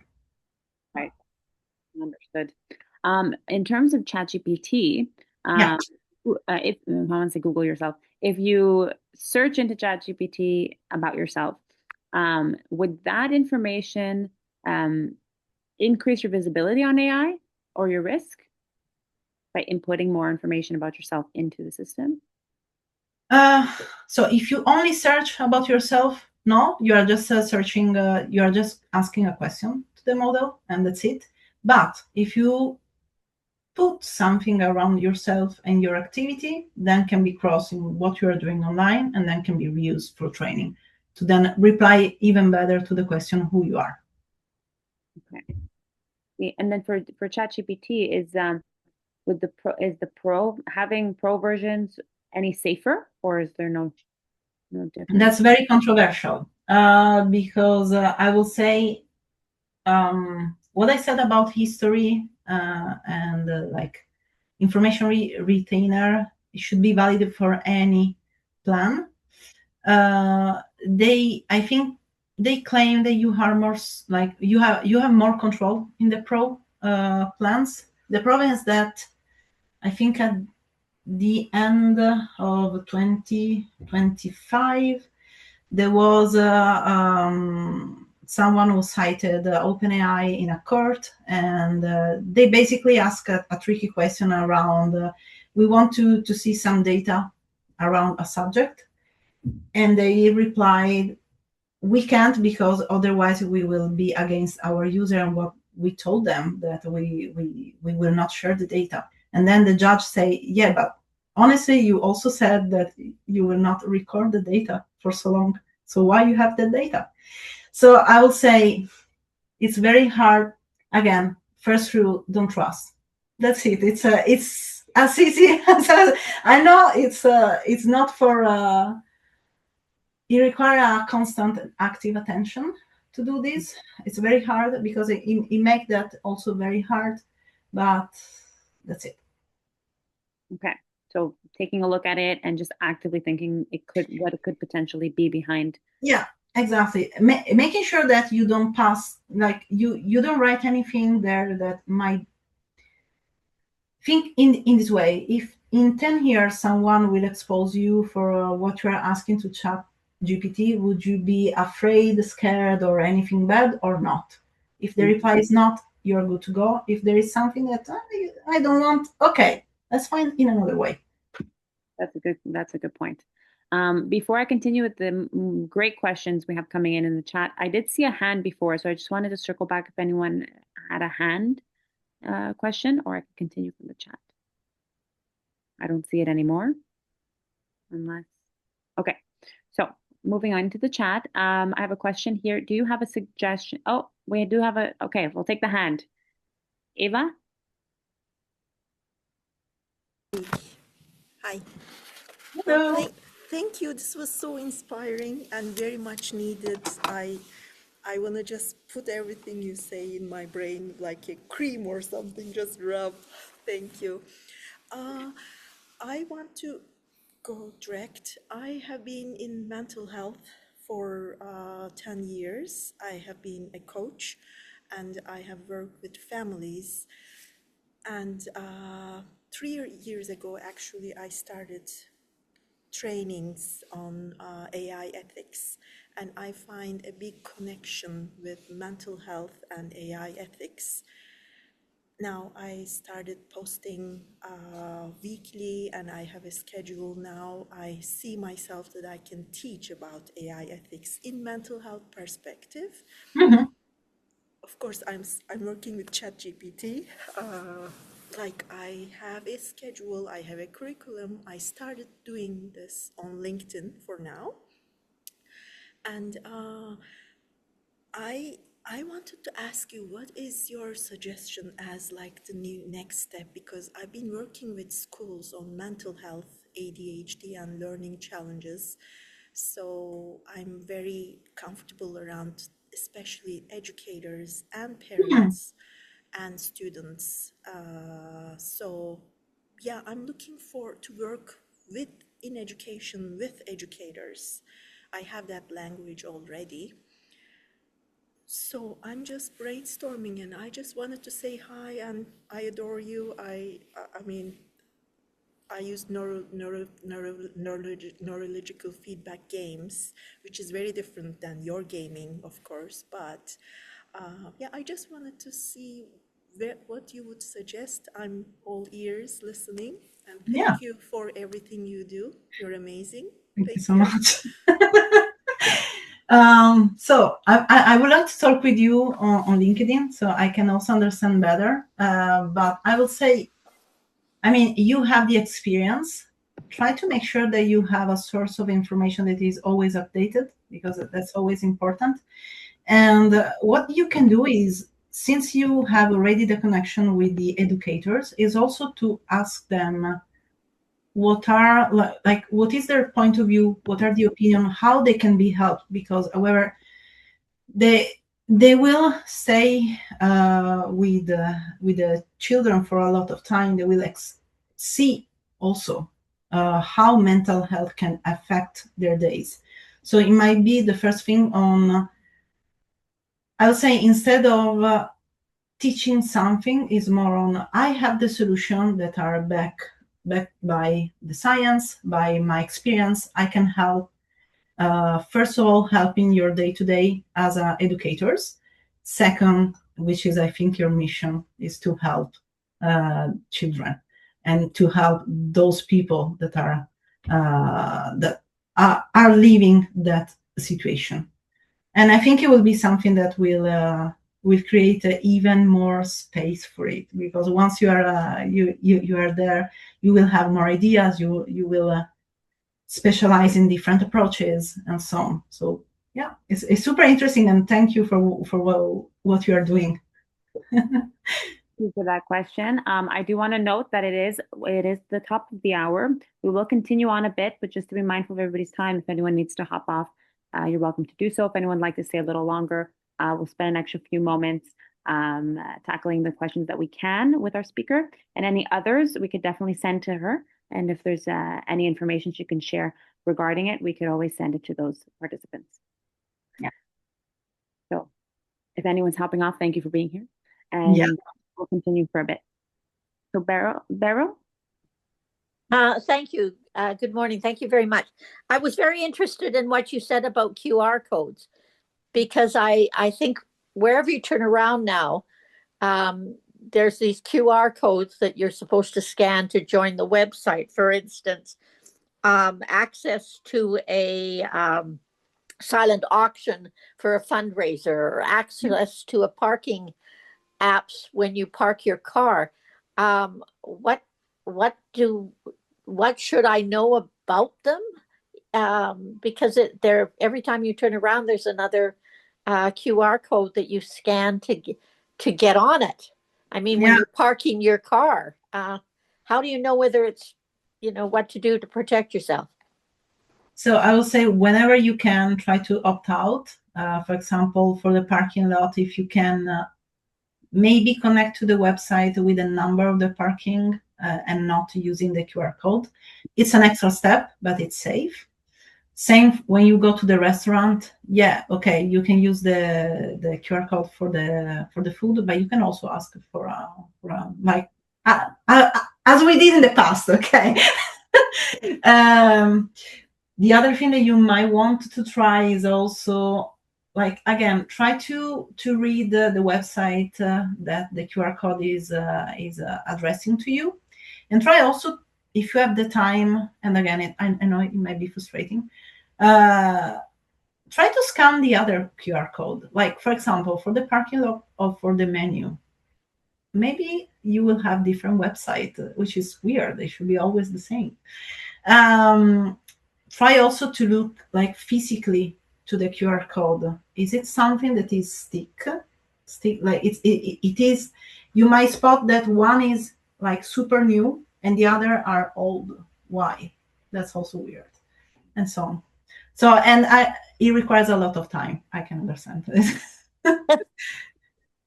Speaker 3: Right. Understood. In terms of ChatGPT,
Speaker 4: Yeah.
Speaker 3: if I want to say Google yourself, if you search into ChatGPT about yourself, would that information increase your visibility on AI or your risk by inputting more information about yourself into the system?
Speaker 4: So if you only search about yourself, no, you are just searching, you are just asking a question to the model and that's it. But if you put something around yourself and your activity, then can be crossing what you are doing online and then can be reused for training to then reply even better to the question who you are.
Speaker 3: Okay. Yeah, and then for ChatGPT, having pro versions any safer, or is there no difference?
Speaker 4: That's very controversial because I will say what I said about history and like information retainer should be valid for any plan. I think they claim that you are more like you have more control in the pro plans. The problem is that I think at the end of 2025 there was someone who cited OpenAI in a court, and they basically asked a tricky question around we want to see some data around a subject, and they replied, we can't, because otherwise we will be against our user and what we told them, that we will not share the data. And then the judge say, yeah, but honestly, you also said that you will not record the data for so long. So why you have the data? So I will say it's very hard. Again, first rule, don't trust. That's it. It's as easy as I know. It's not for. It requires a constant active attention to do this. It's very hard because it makes that also very hard. But that's it.
Speaker 3: Okay. So taking a look at it and just actively thinking what it could potentially be behind.
Speaker 4: Yeah, exactly. Making sure that you don't pass, like you don't write anything there that might think in this way. If in 10 years someone will expose you for what you are asking to ChatGPT, would you be afraid, scared, or anything bad, or not? If the reply is not, you're good to go. If there is something that I don't want, okay, let's find in another way.
Speaker 3: That's a good point. Before I continue with the great questions we have coming in the chat, I did see a hand before, so I just wanted to circle back if anyone had a hand question, or I can continue from the chat. I don't see it anymore, okay. So moving on to the chat, I have a question here. Do you have a suggestion? Oh, we do have okay, we'll take the hand. Eva?
Speaker 5: Hi.
Speaker 4: Hello.
Speaker 5: Thank you. This was so inspiring and very much needed. I want to just put everything you say in my brain like a cream or something, just rub. Thank you. Uh, I want to go direct. I have been in mental health for 10 years. I have been a coach and I have worked with families. And 3 years ago, actually, I started trainings on AI ethics. And I find a big connection with mental health and AI ethics. Now I started posting weekly and I have a schedule now. I see myself that I can teach about AI ethics in mental health perspective.
Speaker 4: Mhm.
Speaker 5: Of course, I'm working with ChatGPT. Like I have a schedule, I have a curriculum. I started doing this on LinkedIn for now. And I wanted to ask you, what is your suggestion as like the new next step? Because I've been working with schools on mental health, ADHD, and learning challenges. So I'm very comfortable around, especially educators and
Speaker 4: Mhm.
Speaker 5: parents and students. So yeah, I'm looking for to work with in education with educators. I have that language already. So I'm just brainstorming, and I just wanted to say hi and I adore you. I mean, I use neurological feedback games, which is very different than your gaming, of course. But yeah, I just wanted to see what you would suggest. I'm all ears listening, and
Speaker 4: Yeah,
Speaker 5: thank you for everything you do. You're amazing.
Speaker 4: thank you
Speaker 5: Thank
Speaker 4: so
Speaker 5: you.
Speaker 4: much. So I would like to talk with you on LinkedIn so I can also understand better. But I will say, I mean, you have the experience. Try to make sure that you have a source of information that is always updated because that's always important. And what you can do is, since you have already the connection with the educators, is also to ask them what are like what is their point of view, what are the opinion, how they can be helped. Because however, they they will stay with the children for a lot of time. They will see also how mental health can affect their days. So it might be the first thing on, I would say, instead of teaching something, is more on, I have the solution that are backed by the science, by my experience. I can help. First of all, helping your day to day as educators. Second, which is I think your mission, is to help children and to help those people that are living that situation. And I think it will be something that will create even more space for it, because once you are you are there, you will have more ideas. You will specialize in different approaches and so on. So yeah, it's super interesting, and thank you for what you are doing.
Speaker 3: Thank you for that question. I do want to note that it is the top of the hour. We will continue on a bit, but just to be mindful of everybody's time, if anyone needs to hop off, you're welcome to do so. If anyone would like to stay a little longer, we'll spend an extra few moments tackling the questions that we can with our speaker, and any others we could definitely send to her. And if there's any information she can share regarding it, we could always send it to those participants.
Speaker 4: Yeah.
Speaker 3: So if anyone's hopping off, thank you for being here. And
Speaker 4: Yeah.
Speaker 3: we'll continue for a bit. So Beryl?
Speaker 6: Thank you. Good morning. Thank you very much. I was very interested in what you said about QR codes, because I think wherever you turn around now, there's these QR codes that you're supposed to scan to join the website. For instance, access to a silent auction for a fundraiser, or access to a parking apps when you park your car. What should I know about them? Because they're every time you turn around, there's another QR code that you scan to get on it. I mean, when
Speaker 4: Yeah.
Speaker 6: you're parking your car, how do you know whether it's what to do to protect yourself?
Speaker 4: So I will say whenever you can, try to opt out. For example, for the parking lot, if you can maybe connect to the website with the number of the parking and not using the QR code. It's an extra step, but it's safe. Same when you go to the restaurant. Yeah, okay, you can use the QR code for the food, but you can also ask for like as we did in the past. Okay. The other thing that you might want to try is also, like, again, try to read the website that the QR code is addressing to you, and try also, if you have the time, and again, I know it might be frustrating, try to scan the other QR code. Like, for example, for the parking lot or for the menu, maybe you will have different website, which is weird. They should be always the same. Try also to look like physically to the QR code. Is it something that is stick like it is? You might spot that one is like super new and the other are old. Why? That's also weird, and so on. So, and it requires a lot of time. I can understand this.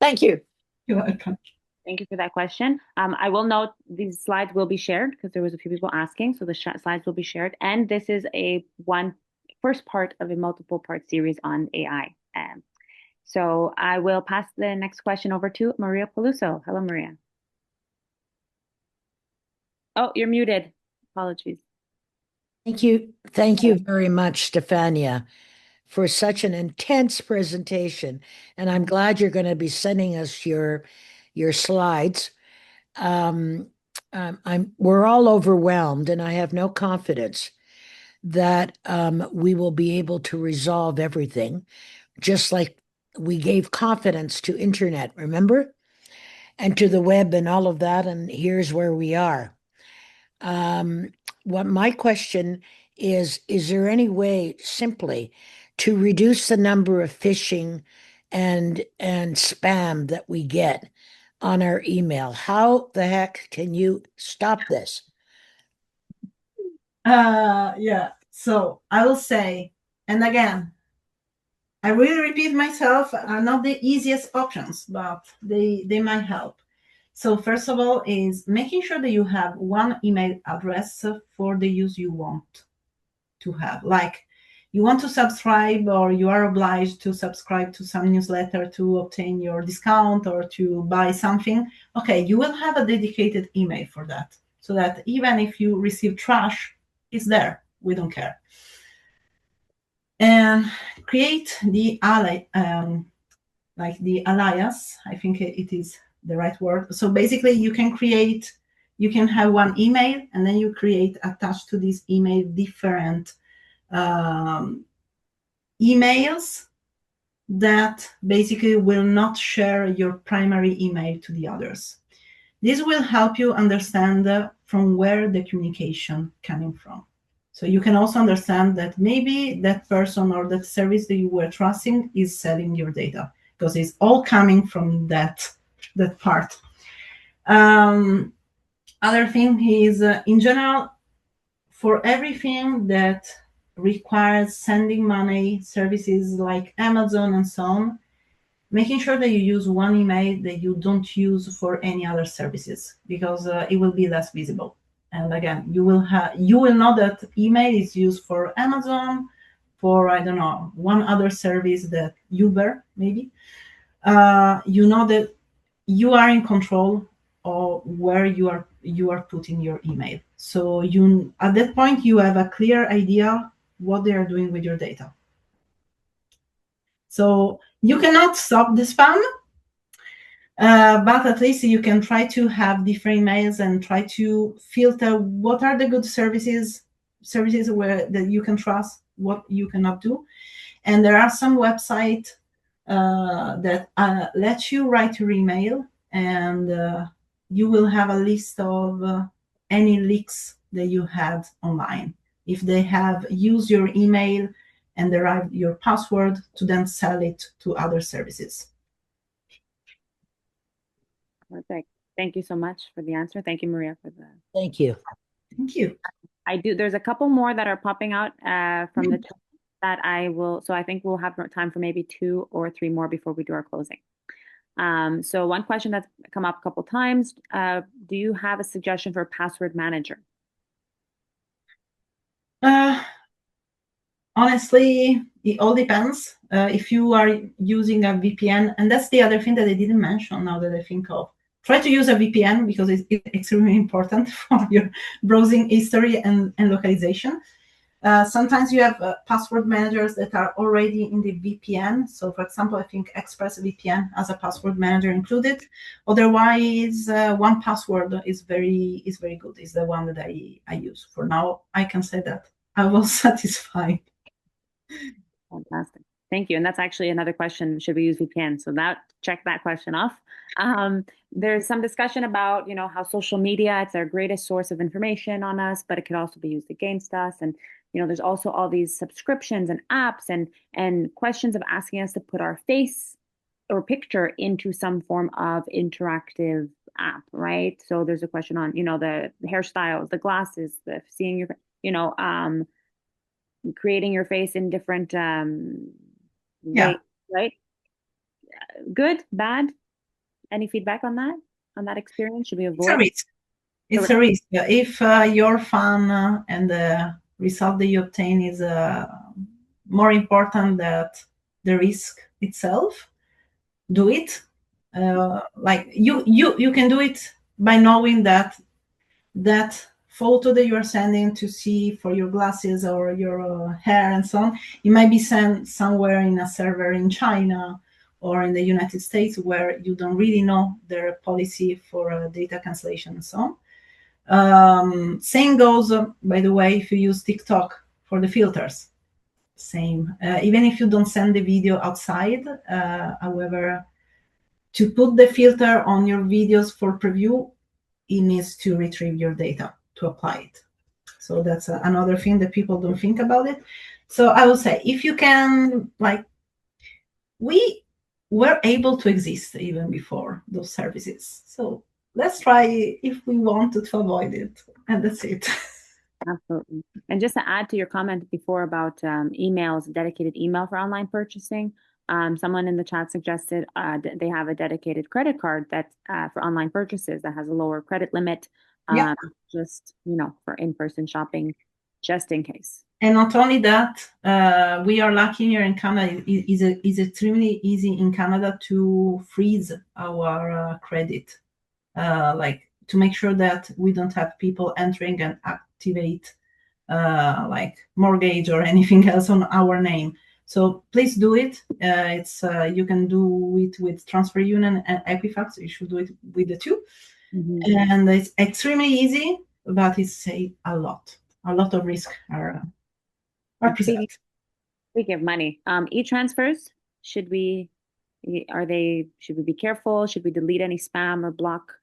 Speaker 6: Thank you.
Speaker 4: You're welcome.
Speaker 3: Thank you for that question. I will note these slides will be shared because there was a few people asking, so the slides will be shared. And this is a first part of a multiple part series on AI. So I will pass the next question over to Maria Peluso. Hello, Maria. Oh, you're muted. Apologies.
Speaker 7: Thank you. Thank you very much, Stefania, for such an intense presentation. And I'm glad you're going to be sending us your slides. We're all overwhelmed, and I have no confidence that we will be able to resolve everything, just like we gave confidence to internet, remember? And to the web and all of that, and here's where we are. What my question is there any way simply to reduce the number of phishing and spam that we get on our email? How the heck can you stop this?
Speaker 4: Yeah, so I will say, and again, I really repeat myself, are not the easiest options, but they might help. So first of all is making sure that you have one email address for the use you want to have. Like, you want to subscribe, or you are obliged to subscribe to some newsletter to obtain your discount or to buy something. Okay, you will have a dedicated email for that, so that even if you receive trash, it's there. We don't care. And create the like the alias. I think it is the right word. So basically, you can have one email, and then you create attached to this email different emails that basically will not share your primary email to the others. This will help you understand from where the communication coming from. So you can also understand that maybe that person or that service that you were trusting is selling your data, because it's all coming from that part. Other thing is, in general, for everything that requires sending money, services like Amazon and so on, making sure that you use one email that you don't use for any other services, because it will be less visible. And again, you will know that email is used for Amazon, for, I don't know, one other service, that Uber maybe. You know that you are in control of where you are putting your email. So at that point you have a clear idea what they are doing with your data. So you cannot stop the spam, but at least you can try to have different emails and try to filter what are the good services that you can trust, what you cannot do. And there are some websites that let you write your email, and you will have a list of any leaks that you had online. If they have used your email and derived your password to then sell it to other services.
Speaker 3: Perfect. Thank you so much for the answer. Thank you, Maria, for the.
Speaker 7: Thank you.
Speaker 4: Thank you.
Speaker 3: There's a couple more that are popping out from the chat that I will, so I think we'll have time for maybe 2 or 3 more before we do our closing. So one question that's come up a couple times, do you have a suggestion for a password manager?
Speaker 4: Honestly, it all depends. If you are using a VPN, and that's the other thing that I didn't mention now that I think of. Try to use a VPN because it's extremely important for your browsing history and localization. Sometimes you have password managers that are already in the VPN. So, for example, I think ExpressVPN has a password manager included. Otherwise, 1Password is very good. It's the one that I use. For now, I can say that I was satisfied.
Speaker 3: Fantastic. Thank you. And that's actually another question. Should we use VPN? So check that question off. There's some discussion about, how social media, it's our greatest source of information on us, but it could also be used against us. And, there's also all these subscriptions and apps and questions of asking us to put our face or picture into some form of interactive app, right? So there's a question on, the hairstyles, the glasses, the seeing your, creating your face in different ways, right? Good, bad? Any feedback on that experience? Should we avoid?
Speaker 4: It's a risk. If your fun and the result that you obtain is more important than the risk itself, do it. Like you can do it by knowing that photo that you are sending to see for your glasses or your hair and so on, it might be sent somewhere in a server in China or in the United States where you don't really know their policy for data cancellation and so on. Same goes, by the way, if you use TikTok for the filters. Same. Even if you don't send the video outside, however, to put the filter on your videos for preview, it needs to retrieve your data to apply it. So that's another thing that people don't think about it. So I would say, if you can, we were able to exist even before those services. So let's try if we wanted to avoid it, and that's it.
Speaker 3: Absolutely. And just to add to your comment before about emails, dedicated email for online purchasing, someone in the chat suggested they have a dedicated credit card that for online purchases that has a lower credit limit, just for in-person shopping, just in case.
Speaker 4: And not only that, we are lucky here in Canada. It's extremely easy in Canada to freeze our credit, to make sure that we don't have people entering and activate mortgage or anything else on our name. So please do it. It's you can do it with Transfer Union and Equifax. You should do it with the two. Mm-hmm. And it's extremely easy, but it's a lot of risk are present.
Speaker 3: Speaking of money, e-transfers, should we be careful? Should we delete any spam or block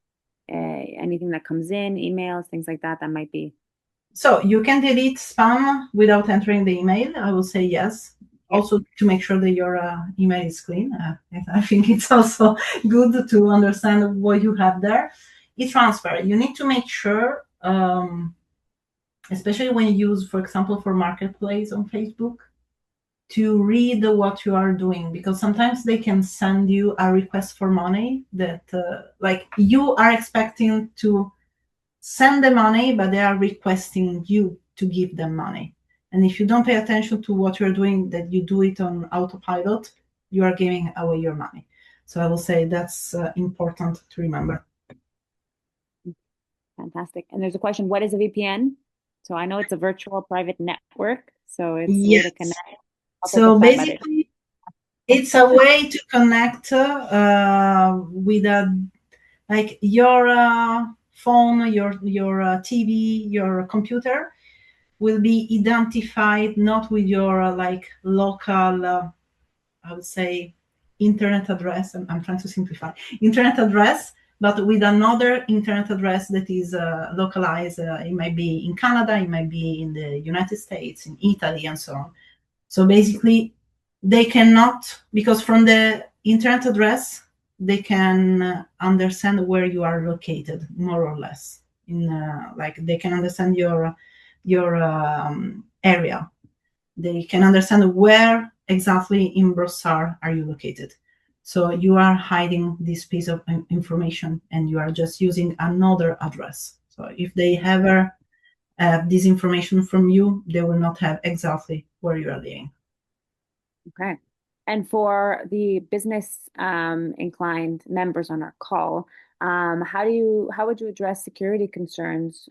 Speaker 3: anything that comes in, emails, things like that might be?
Speaker 4: So you can delete spam without entering the email. I will say yes. Also, to make sure that your email is clean. I think it's also good to understand what you have there. E-transfer, you need to make sure, especially when you use, for example, for Marketplace on Facebook, to read what you are doing, because sometimes they can send you a request for money that you are expecting to send the money, but they are requesting you to give them money. And if you don't pay attention to what you're doing, that you do it on autopilot, you are giving away your money. So I will say that's important to remember.
Speaker 3: Fantastic. And there's a question, what is a VPN? So I know it's a virtual private network. So it's
Speaker 4: yes.
Speaker 3: a way to connect.
Speaker 4: So basically, it's a way to connect with your phone, your TV, your computer will be identified not with your local, I would say, internet address. I'm trying to simplify internet address, but with another internet address that is localized. It might be in Canada, it might be in the United States, in Italy, and so on. So basically, they cannot, because from the internet address, they can understand where you are located, more or less. They can understand your area. They can understand where exactly in Brossard are you located. So you are hiding this piece of information and you are just using another address. So if they ever have this information from you, they will not have exactly where you are living.
Speaker 3: Okay. And for the business inclined members on our call, how would you address security concerns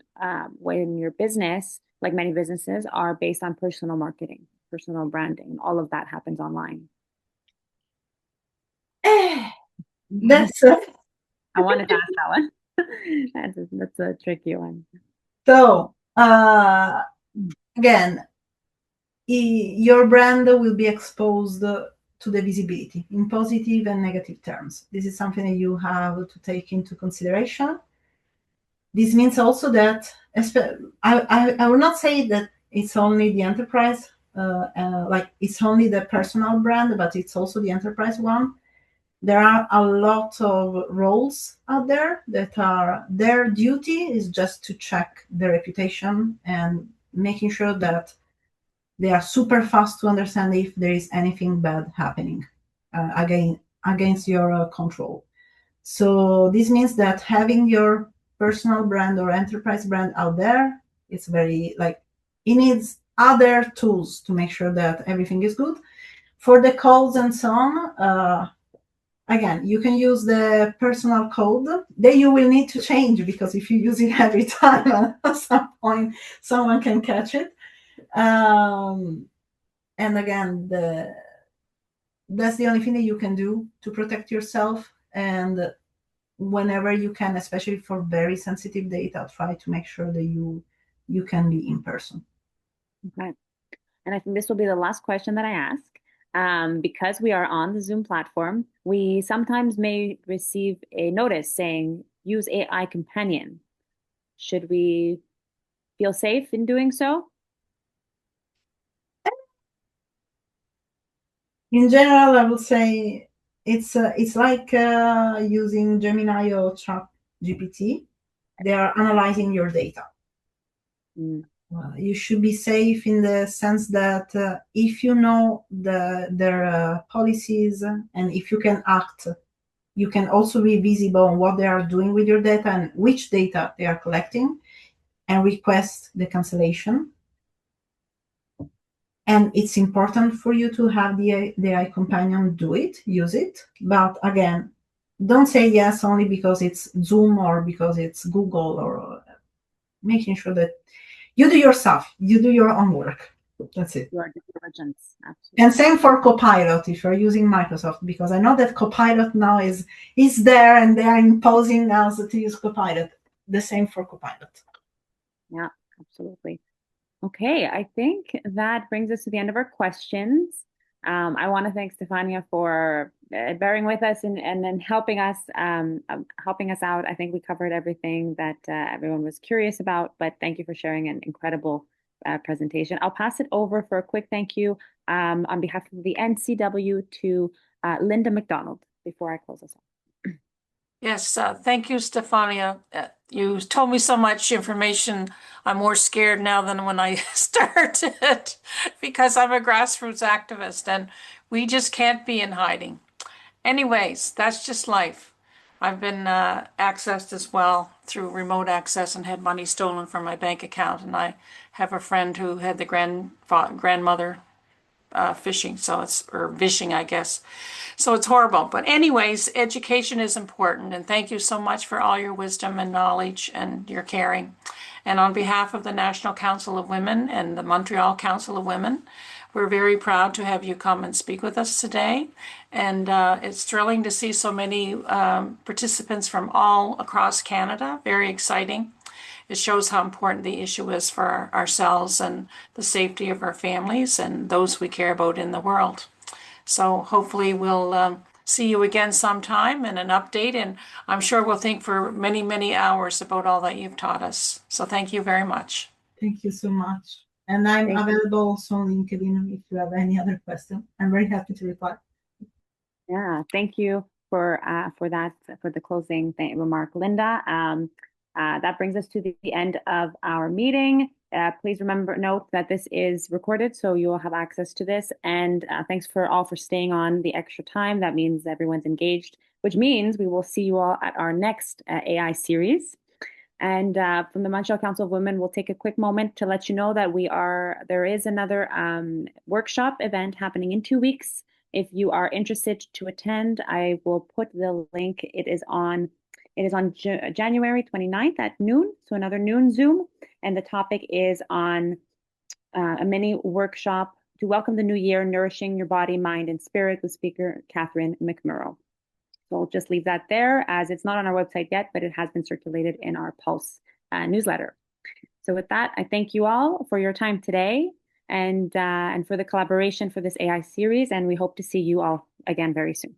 Speaker 3: when your business, like many businesses, are based on personal marketing, personal branding, all of that happens online?
Speaker 4: That's
Speaker 3: I wanted to ask that one. That's a tricky one.
Speaker 4: so again, your brand will be exposed to the visibility in positive and negative terms. This is something that you have to take into consideration. This means also that I will not say that it's only the enterprise, like it's only the personal brand, but it's also the enterprise one. There are a lot of roles out there that are their duty is just to check the reputation and making sure that they are super fast to understand if there is anything bad happening against your control. So this means that having your personal brand or enterprise brand out there, it's very like it needs other tools to make sure that everything is good. For the calls and so on, again, you can use the personal code that you will need to change because if you use it every time, at some point someone can catch it. And again, that's the only thing that you can do to protect yourself. And whenever you can, especially for very sensitive data, try to make sure that you can be in person.
Speaker 3: Okay. And I think this will be the last question that I ask. Because we are on the Zoom platform, we sometimes may receive a notice saying, use AI companion. Should we feel safe in doing so?
Speaker 4: In general, I would say it's like using Gemini or ChatGPT. They are analyzing your data. You should be safe in the sense that if you know their policies and if you can act, you can also be visible on what they are doing with your data and which data they are collecting and request the cancellation. And it's important for you to have the AI companion use it. But again, don't say yes only because it's Zoom or because it's Google, or making sure that you do your stuff, you do your own work. That's it.
Speaker 3: Your due diligence, absolutely.
Speaker 4: And same for Copilot if you're using Microsoft, because I know that Copilot now is there and they are imposing us to use Copilot. The same for Copilot.
Speaker 3: Yeah, absolutely. Okay, I think that brings us to the end of our questions. I want to thank Stefania for bearing with us and then helping us out. I think we covered everything that everyone was curious about, but thank you for sharing an incredible presentation. I'll pass it over for a quick thank you on behalf of the NCW to Linda McDonald before I close us off.
Speaker 8: Yes, thank you, Stefania. You told me so much information. I'm more scared now than when I started because I'm a grassroots activist and we just can't be in hiding. Anyways, that's just life. I've been accessed as well through remote access and had money stolen from my bank account. And I have a friend who had the grandmother fishing, or vishing, I guess. So it's horrible. But anyways, education is important. And thank you so much for all your wisdom and knowledge and your caring. And on behalf of the National Council of Women and the Montreal Council of Women, we're very proud to have you come and speak with us today. And it's thrilling to see so many participants from all across Canada. Very exciting. It shows how important the issue is for ourselves and the safety of our families and those we care about in the world. So hopefully we'll see you again sometime and an update. And I'm sure we'll think for many, many hours about all that you've taught us. So thank you very much.
Speaker 4: Thank you so much. And I'm available also on LinkedIn if you have any other question. I'm very happy to reply.
Speaker 3: Yeah, thank you for the closing remark, Linda. That brings us to the end of our meeting. Please note that this is recorded, so you will have access to this. And thanks for all for staying on the extra time. That means everyone's engaged, which means we will see you all at our next AI series. And from the Montreal Council of Women, we'll take a quick moment to let you know that there is another workshop event happening in 2 weeks. If you are interested to attend, I will put the link. It is on January 29th at noon, so another noon Zoom. And the topic is on a mini workshop to welcome the new year, nourishing your body, mind, and spirit with speaker Catherine McMurrow. So I'll just leave that there, as it's not on our website yet, but it has been circulated in our Pulse newsletter. So with that, I thank you all for your time today and for the collaboration for this AI series, and we hope to see you all again very soon.